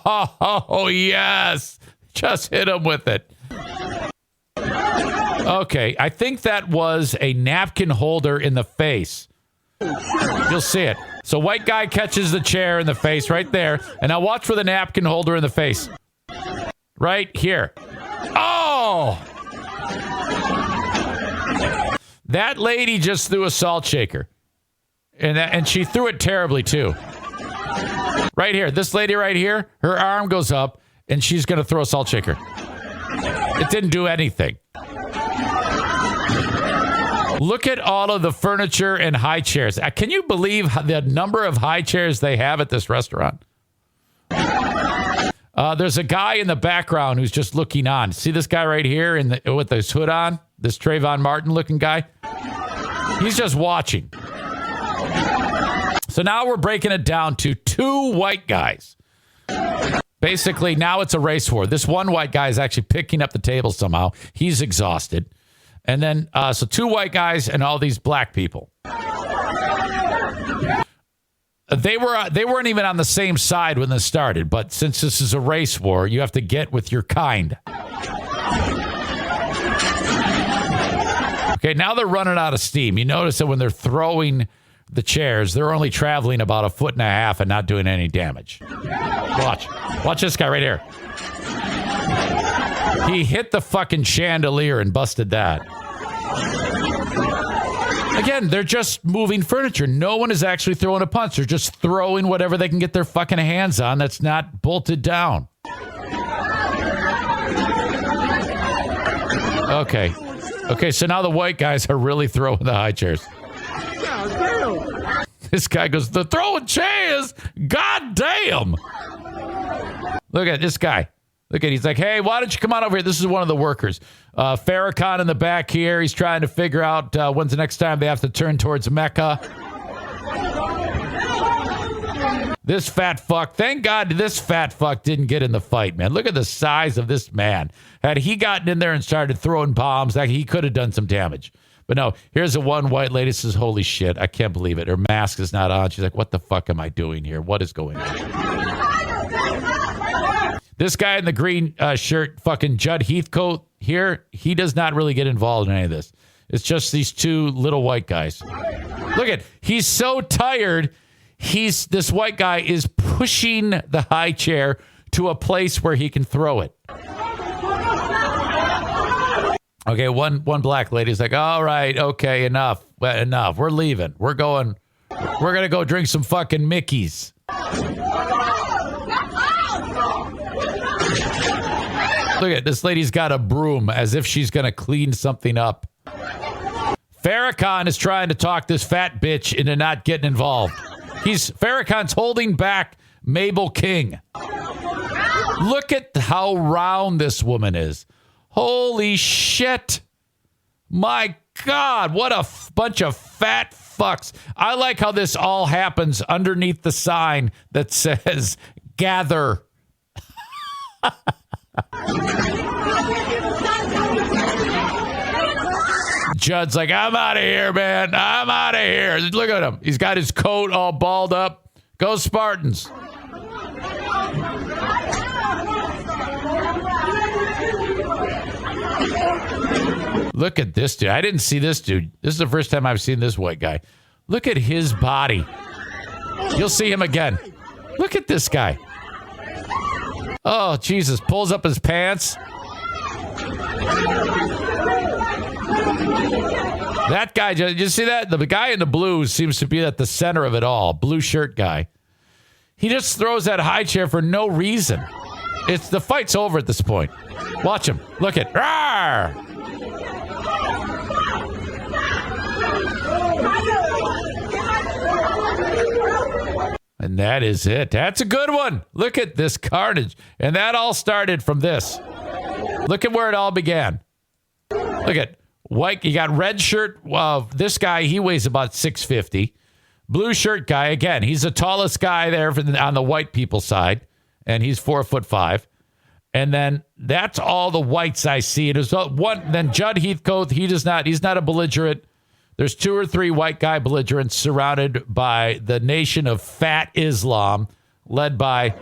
Oh, yes. Just hit him with it. Okay, I think that was a napkin holder in the face. You'll see it. So white guy catches the chair in the face right there. And now watch for the napkin holder in the face. Right here. Oh! That lady just threw a salt shaker. And she threw it terribly, too. Right here. This lady right here, her arm goes up, and she's going to throw a salt shaker. It didn't do anything. Look at all of the furniture and high chairs. Can you believe the number of high chairs they have at this restaurant? There's a guy in the background who's just looking on. See this guy right here with this hood on? This Trayvon Martin looking guy? He's just watching. So now we're breaking it down to two white guys. Basically, now it's a race war. This one white guy is actually picking up the table somehow. He's exhausted. And then, so two white guys and all these black people. They weren't even on the same side when this started. But since this is a race war, you have to get with your kind. Okay, now they're running out of steam. You notice that when they're throwing the chairs, they're only traveling about 1.5 feet and not doing any damage. Watch this guy right here. He hit the fucking chandelier and busted that. Again, they're just moving furniture. No one is actually throwing a punch. They're just throwing whatever they can get their fucking hands on that's not bolted down. Okay, so now the white guys are really throwing the high chairs. This guy goes, they're throwing chairs? God damn. Look at this guy. Look at, he's like, hey, why don't you come on over here? This is one of the workers. Farrakhan in the back here. He's trying to figure out when's the next time they have to turn towards Mecca. This fat fuck. Thank God this fat fuck didn't get in the fight, man. Look at the size of this man. Had he gotten in there and started throwing bombs, he could have done some damage. But no, here's a one white lady says, holy shit, I can't believe it. Her mask is not on. She's like, what the fuck am I doing here? What is going on? This guy in the green shirt, fucking Judd Heathcote here, he does not really get involved in any of this. It's just these two little white guys. Look at, he's so tired. This white guy is pushing the high chair to a place where he can throw it. Okay, one black lady's like, all right, okay, enough. We're leaving. We're going to go drink some fucking Mickeys. Look at this lady's got a broom as if she's going to clean something up. Farrakhan is trying to talk this fat bitch into not getting involved. Farrakhan's holding back Mabel King. Look at how round this woman is. Holy shit. My God, what a bunch of fat fucks. I like how this all happens underneath the sign that says, gather. Judd's like, I'm out of here, man. I'm out of here. Look at him. He's got his coat all balled up. Go Spartans. Look at this dude. I didn't see this dude. This is the first time I've seen this white guy. Look at his body. You'll see him again. Look at this guy. Oh, Jesus. Pulls up his pants. That guy, did you see that? The guy in the blue seems to be at the center of it all. Blue shirt guy. He just throws that high chair for no reason. The fight's over at this point. Watch him. Look at. Rawr! And that is it. That's a good one. Look at this carnage. And that all started from this. Look at where it all began. Look at white. You got red shirt. Well, this guy, he weighs about 650. Blue shirt guy, again, he's the tallest guy there on the white people side. And he's 4'5". And then that's all the whites I see. It is one. Then Judd Heathcote, he's not a belligerent. There's 2 or 3 white guy belligerents surrounded by the nation of fat Islam, led by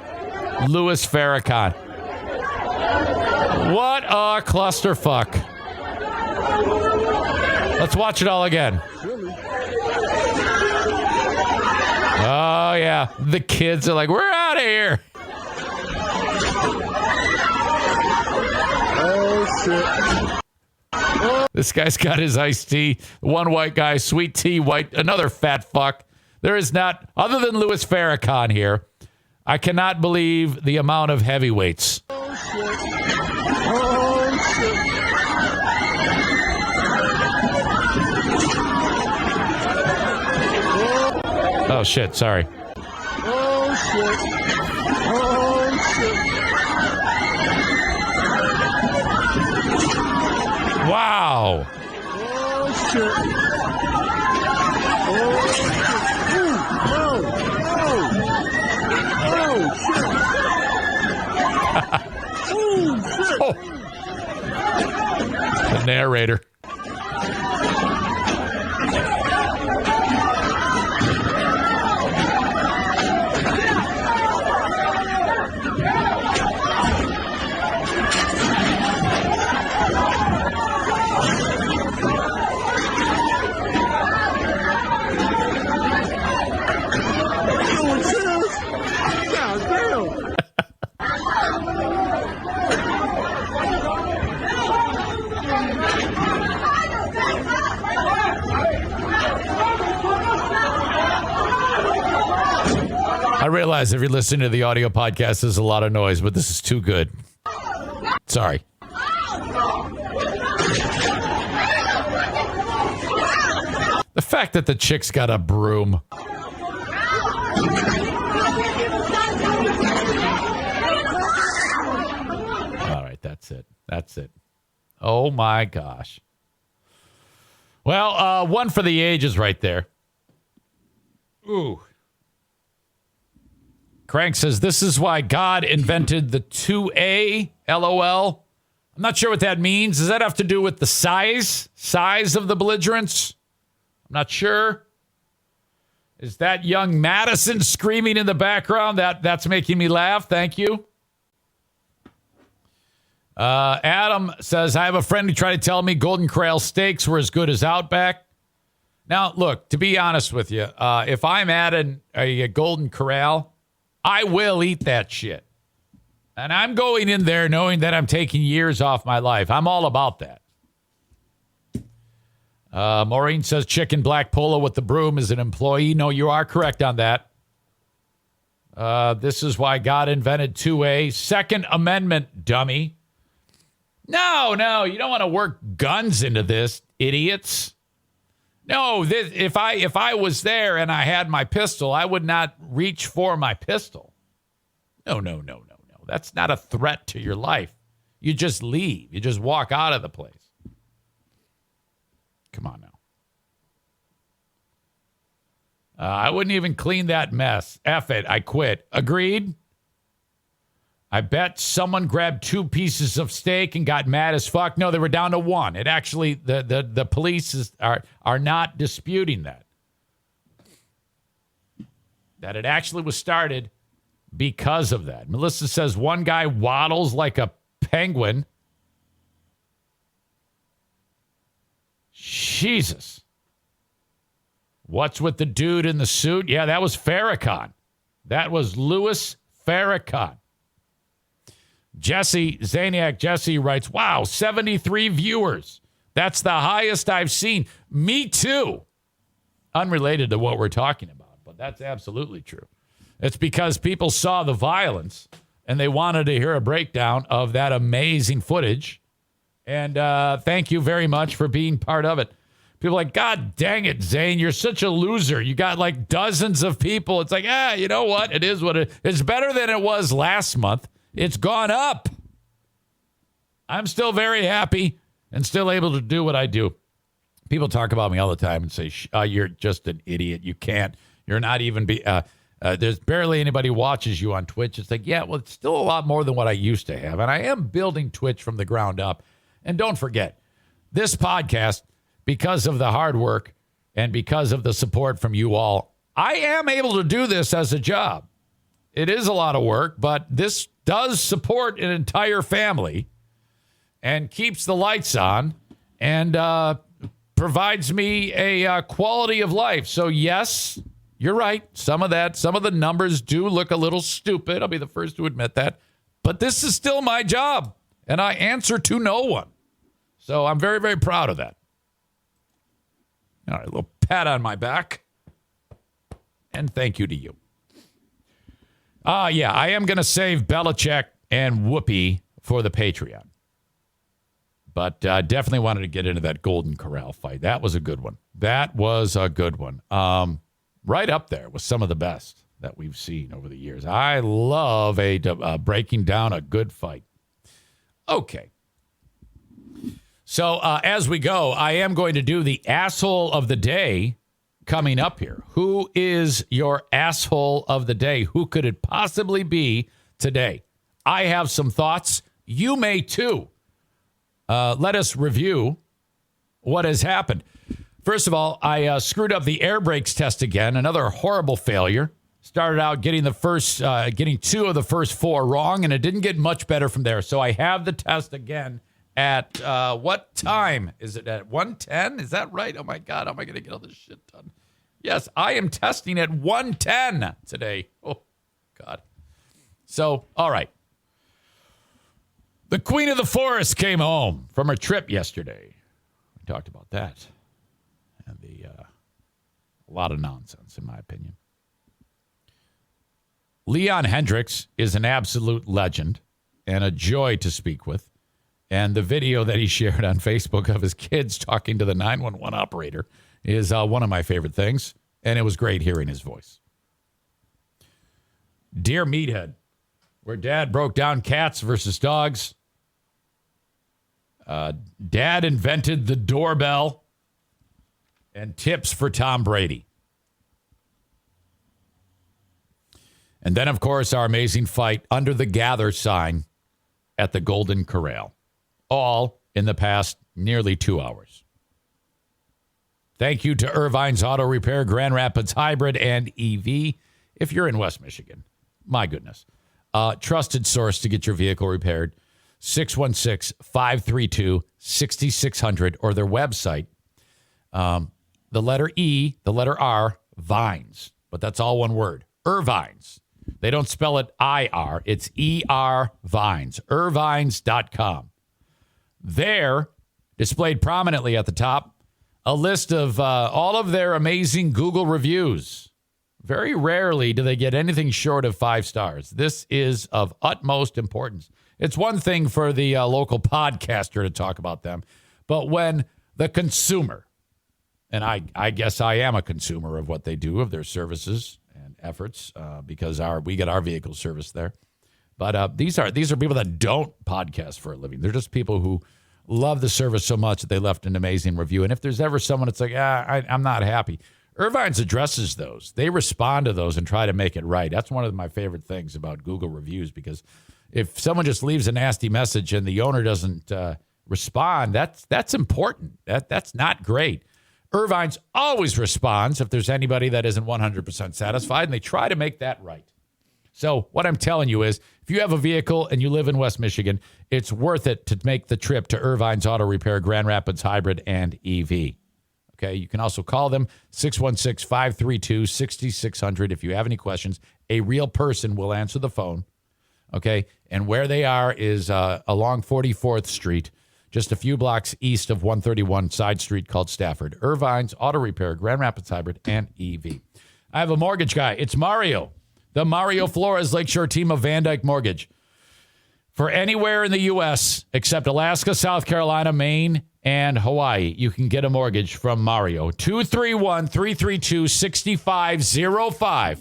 Louis Farrakhan. What a clusterfuck. Let's watch it all again. Oh, yeah. The kids are like, we're out of here. Oh, shit. This guy's got his iced tea. One white guy, sweet tea, white, another fat fuck. There is not, other than Louis Farrakhan here, I cannot believe the amount of heavyweights. Oh, shit. Oh, shit. Oh, shit, sorry. Oh, shit. Oh, shit. Wow. Oh, shit. Oh, shit. Ooh, oh, oh, shit. The narrator. I realize if you're listening to the audio podcast, there's a lot of noise, but this is too good. Sorry. The fact that the chick's got a broom. All right, that's it. That's it. Oh, my gosh. Well, one for the ages right there. Ooh. Crank says, this is why God invented the 2A, LOL. I'm not sure what that means. Does that have to do with the size of the belligerents? I'm not sure. Is that young Madison screaming in the background? That's making me laugh. Thank you. Adam says, I have a friend who tried to tell me Golden Corral steaks were as good as Outback. Now, look, to be honest with you, if I'm at a Golden Corral, I will eat that shit. And I'm going in there knowing that I'm taking years off my life. I'm all about that. Maureen says chicken black polo with the broom is an employee. No, you are correct on that. This is why God invented 2A. Second Amendment, dummy. No, you don't want to work guns into this, idiots. No, if I was there and I had my pistol, I would not reach for my pistol. No. That's not a threat to your life. You just leave. You just walk out of the place. Come on now. I wouldn't even clean that mess. F it. I quit. Agreed? I bet someone grabbed 2 pieces of steak and got mad as fuck. No, they were down to 1. It actually, the police are not disputing that. That it actually was started because of that. Melissa says one guy waddles like a penguin. Jesus. What's with the dude in the suit? Yeah, that was Farrakhan. That was Louis Farrakhan. Zaniac Jesse writes, wow, 73 viewers. That's the highest I've seen. Me too. Unrelated to what we're talking about, but that's absolutely true. It's because people saw the violence and they wanted to hear a breakdown of that amazing footage. And thank you very much for being part of it. People are like, God dang it, Zane, you're such a loser. You got like dozens of people. It's like, you know what? It is what it is. It's better than it was last month. It's gone up. I'm still very happy and still able to do what I do. People talk about me all the time and say, you're just an idiot. You can't. You're not even there's barely anybody watches you on Twitch. It's like, yeah, well, it's still a lot more than what I used to have. And I am building Twitch from the ground up. And don't forget, this podcast, because of the hard work and because of the support from you all, I am able to do this as a job. It is a lot of work, but this does support an entire family and keeps the lights on and provides me a quality of life. So, yes, you're right. Some of the numbers do look a little stupid. I'll be the first to admit that. But this is still my job, and I answer to no one. So I'm very, very proud of that. All right, a little pat on my back. And thank you to you. Yeah, I am going to save Belichick and Whoopi for the Patreon. But definitely wanted to get into that Golden Corral fight. That was a good one. Right up there with some of the best that we've seen over the years. I love breaking down a good fight. Okay. So as we go, I am going to do the asshole of the day coming up here. Who is your asshole of the day? Who could it possibly be today? I have some thoughts. You may too. Let us review what has happened. First of all, I screwed up the air brakes test again. Another horrible failure. Started out getting getting 2 of the first 4 wrong, and it didn't get much better from there. So I have the test again at what time? Is it at 1:10? Is that right? Oh my God, how am I going to get all this shit done? Yes, I am testing at 1:10 today. Oh God. So, all right. The Queen of the Forest came home from her trip yesterday. We talked about that. And a lot of nonsense, in my opinion. Leon Hendricks is an absolute legend and a joy to speak with. And the video that he shared on Facebook of his kids talking to the 911 operator is one of my favorite things. And it was great hearing his voice. Dear Meathead, where Dad broke down cats versus dogs. Dad invented the doorbell. And tips for Tom Brady. And then, of course, our amazing fight under the Gather sign at the Golden Corral. All in the past nearly 2 hours. Thank you to Irvine's Auto Repair, Grand Rapids Hybrid and EV. If you're in West Michigan, my goodness. Trusted source to get your vehicle repaired. 616-532-6600 or their website. The letter E, the letter R, Vines. But that's all one word. Irvines. They don't spell it I-R. It's E-R Vines. Irvines.com. There, displayed prominently at the top, a list of all of their amazing Google reviews. Very rarely do they get anything short of 5 stars. This is of utmost importance. It's one thing for the local podcaster to talk about them, but when the consumer, and I guess I am a consumer of what they do, of their services and efforts, because we get our vehicle service there. But these are people that don't podcast for a living. They're just people who love the service so much that they left an amazing review. And if there's ever someone that's like, I'm not happy, Irvine's addresses those. They respond to those and try to make it right. That's one of my favorite things about Google reviews, because if someone just leaves a nasty message and the owner doesn't respond, that's important. That's not great. Irvine's always responds if there's anybody that isn't 100% satisfied, and they try to make that right. So what I'm telling you is, if you have a vehicle and you live in West Michigan, it's worth it to make the trip to Irvine's Auto Repair, Grand Rapids Hybrid and EV. Okay, you can also call them 616-532-6600 if you have any questions. A real person will answer the phone. Okay, and where they are is along 44th Street, just a few blocks east of 131 Side Street, called Stafford. Irvine's Auto Repair, Grand Rapids Hybrid, and EV. I have a mortgage guy. It's Mario, the Mario Flores Lakeshore team of Van Dyke Mortgage. For anywhere in the U.S. except Alaska, South Carolina, Maine, and Hawaii, you can get a mortgage from Mario. 231-332-6505.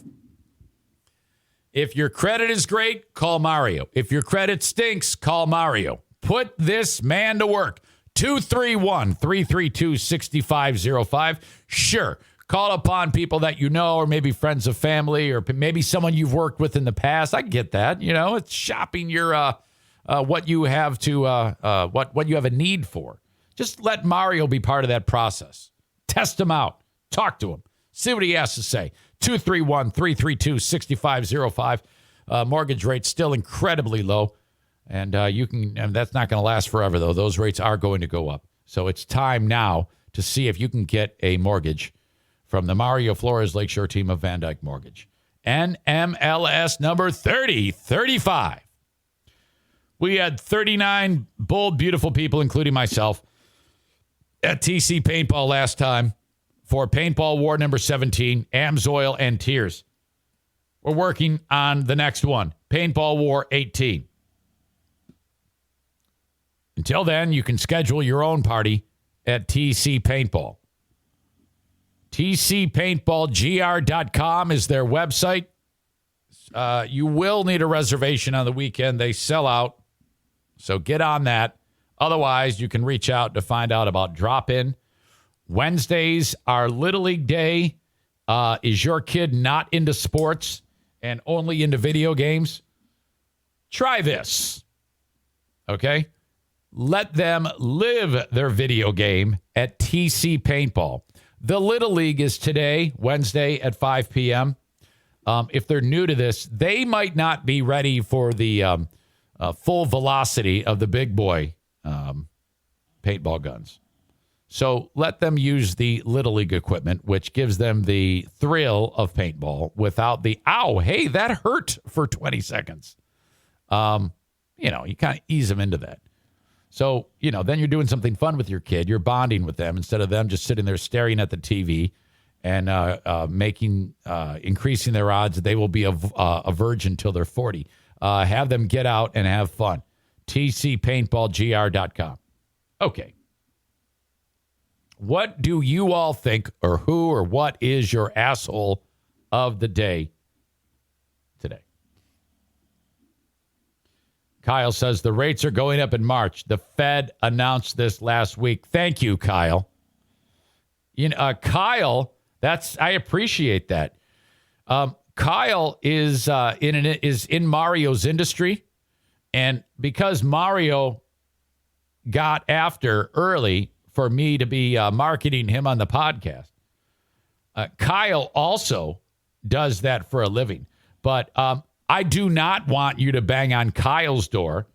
If your credit is great, call Mario. If your credit stinks, call Mario. Put this man to work. 231-332-6505. Sure, call upon people that you know, or maybe friends of family, or maybe someone you've worked with in the past. I get that. You know, it's shopping your what you have to what you have a need for. Just let Mario be part of that process. Test him out. Talk to him. See what he has to say. 231-332-6505. Mortgage rate's still incredibly low. And that's not going to last forever, though. Those rates are going to go up. So it's time now to see if you can get a mortgage from the Mario Flores Lakeshore team of Van Dyke Mortgage. NMLS number 3035. We had 39 bold, beautiful people, including myself, at TC Paintball last time for Paintball War number 17, Amsoil and Tears. We're working on the next one, Paintball War 18. Until then, you can schedule your own party at TC Paintball. TCPaintballGR.com is their website. You will need a reservation on the weekend. They sell out. So get on that. Otherwise, you can reach out to find out about drop-in. Wednesdays are Little League Day. Is your kid not into sports and only into video games? Try this. Okay? Let them live their video game at TC Paintball. The Little League is today, Wednesday at 5 p.m. If they're new to this, they might not be ready for the full velocity of the big boy paintball guns. So let them use the Little League equipment, which gives them the thrill of paintball without the, ow, hey, that hurt for 20 seconds. You kind of ease them into that. So, then you're doing something fun with your kid. You're bonding with them instead of them just sitting there staring at the TV and increasing their odds that they will be a virgin till they're 40. Have them get out and have fun. TCPaintballGR.com. Okay. What do you all think, or who or what is your asshole of the day today? Kyle says the rates are going up in March. The Fed announced this last week. Thank you, Kyle. Kyle, I appreciate that. Kyle is in Mario's industry, and because Mario got after early for me to be marketing him on the podcast, Kyle also does that for a living. But I do not want you to bang on Kyle's door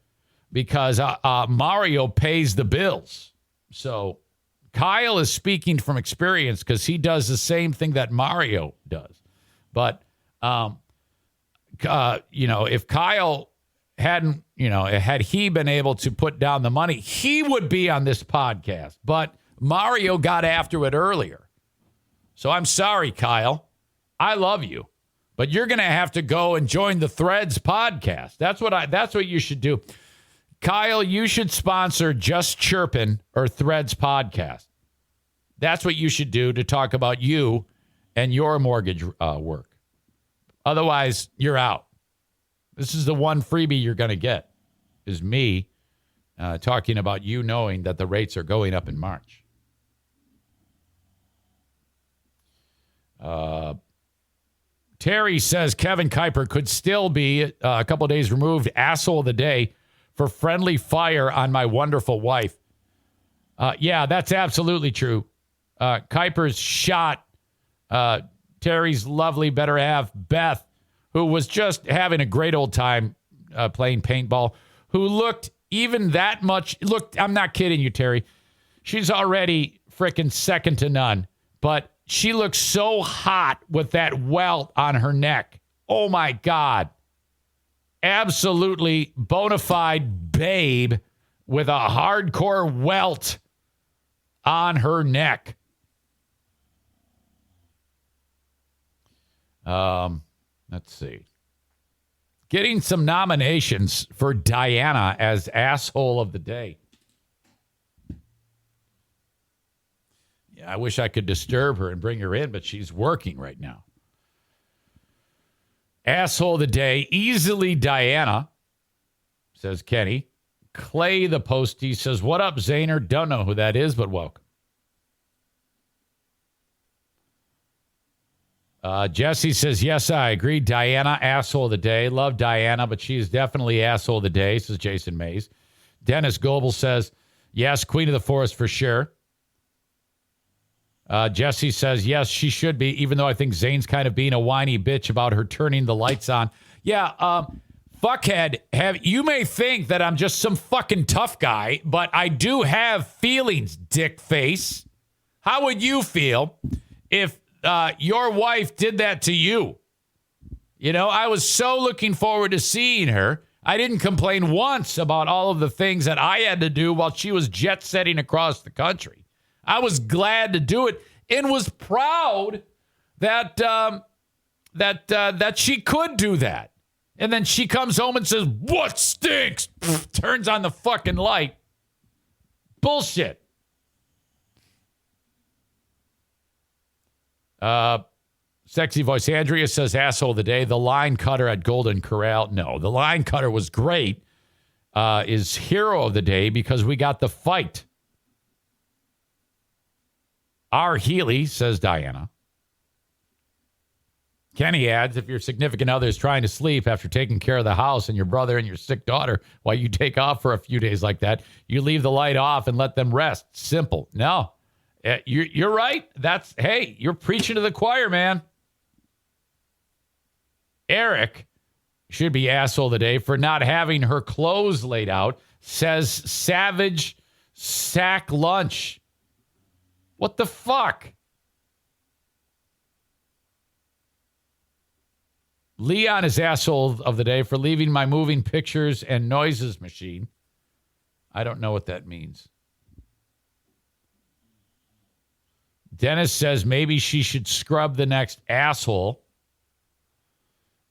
because Mario pays the bills. So Kyle is speaking from experience because he does the same thing that Mario does. But, if Kyle hadn't, had he been able to put down the money, he would be on this podcast. But Mario got after it earlier. So I'm sorry, Kyle. I love you. But you're going to have to go and join the Threads podcast. That's what you should do. Kyle, you should sponsor Just Chirpin' or Threads podcast. That's what you should do to talk about you and your mortgage work. Otherwise, you're out. This is the one freebie you're going to get, is me talking about you knowing that the rates are going up in March. Terry says Kevin Kuiper could still be a couple of days removed asshole of the day for friendly fire on my wonderful wife. Yeah, that's absolutely true. Kuiper's shot Terry's lovely better half, Beth, who was just having a great old time playing paintball, who looked even that much. Look, I'm not kidding you, Terry. She's already freaking second to none, but she looks so hot with that welt on her neck. Oh, my God. Absolutely bona fide babe with a hardcore welt on her neck. Let's see. Getting some nominations for Diana as asshole of the day. Yeah, I wish I could disturb her and bring her in, but she's working right now. Asshole of the day, easily Diana, says Kenny. Clay the postie says, what up, Zaner? Don't know who that is, but welcome. Jesse says, yes, I agree. Diana, asshole of the day. Love Diana, but she is definitely asshole of the day, says Jason Mays. Dennis Goebel says, yes, queen of the forest for sure. Jesse says, yes, she should be, even though I think Zane's kind of being a whiny bitch about her turning the lights on. Yeah, fuckhead, you may think that I'm just some fucking tough guy, but I do have feelings, dick face. How would you feel if your wife did that to you? You know, I was so looking forward to seeing her. I didn't complain once about all of the things that I had to do while she was jet setting across the country. I was glad to do it and was proud that that she could do that. And then she comes home and says, what stinks? Turns on the fucking light. Bullshit. Sexy voice Andrea says, asshole of the day. The line cutter at Golden Corral. No, the line cutter was great. Is hero of the day because we got the fight. R. Healy, says Diana. Kenny adds, if your significant other is trying to sleep after taking care of the house and your brother and your sick daughter while you take off for a few days like that, you leave the light off and let them rest. Simple. No, you're right. Hey, you're preaching to the choir, man. Eric should be asshole today for not having her clothes laid out, says Savage Sack Lunch. What the fuck? Leon is asshole of the day for leaving my moving pictures and noises machine. I don't know what that means. Dennis says maybe she should scrub the next asshole.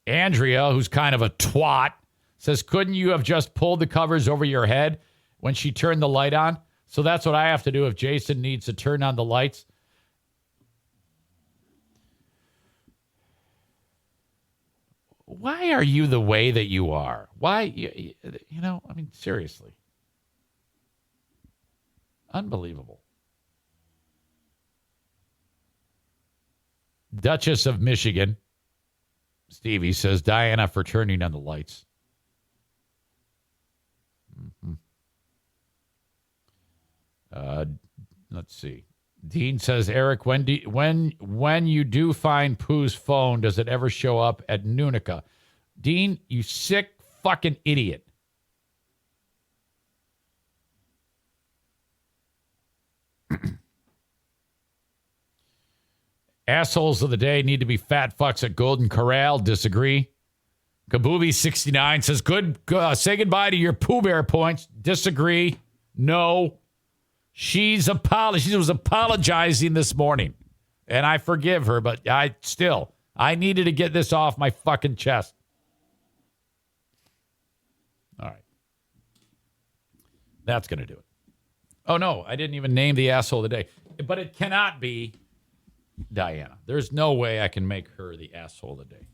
Andrea, who's kind of a twat, says, couldn't you have just pulled the covers over your head when she turned the light on? So that's what I have to do if Jason needs to turn on the lights. Why are you the way that you are? Why, you know, I mean, seriously. Unbelievable. Duchess of Michigan, Stevie says, Diana for turning on the lights. Mm-hmm. Let's see. Dean says, Eric, when you do find Pooh's phone, does it ever show up at Nunica? Dean, you sick fucking idiot. Assholes of the day need to be fat fucks at Golden Corral. Disagree. Kabubi69 says, good. Say goodbye to your Pooh Bear points. Disagree. No. She was apologizing this morning, and I forgive her, but I needed to get this off my fucking chest. All right. That's going to do it. Oh, no, I didn't even name the asshole of the day, but it cannot be Diana. There's no way I can make her the asshole of the day.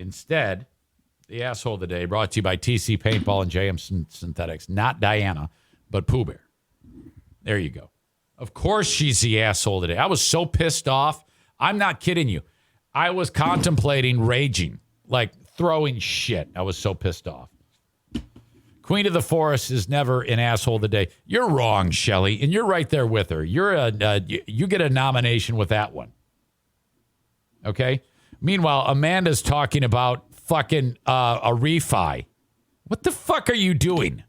Instead, the asshole of the day brought to you by TC Paintball and JM Synthetics. Not Diana, but Pooh Bear. There you go. Of course she's the asshole today. I was so pissed off. I'm not kidding you. I was contemplating raging, like throwing shit. I was so pissed off. Queen of the Forest is never an asshole of the day. You're wrong, Shelly, and you're right there with her. You get a nomination with that one. Okay? Meanwhile, Amanda's talking about fucking a refi. What the fuck are you doing?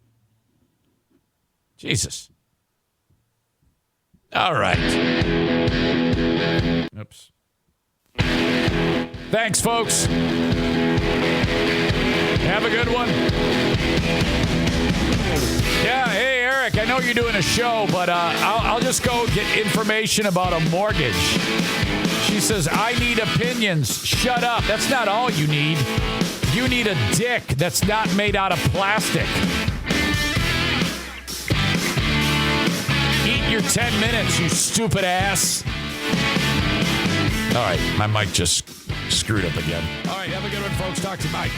Jesus. All right. Oops. Thanks, folks. Have a good one. Yeah, hey, Eric, I know you're doing a show, but I'll just go get information about a mortgage. She says, I need opinions. Shut up. That's not all you need. You need a dick that's not made out of plastic. Eat your 10 minutes, you stupid ass. All right, my mic just screwed up again. All right, have a good one, folks. Talk to you. Bye.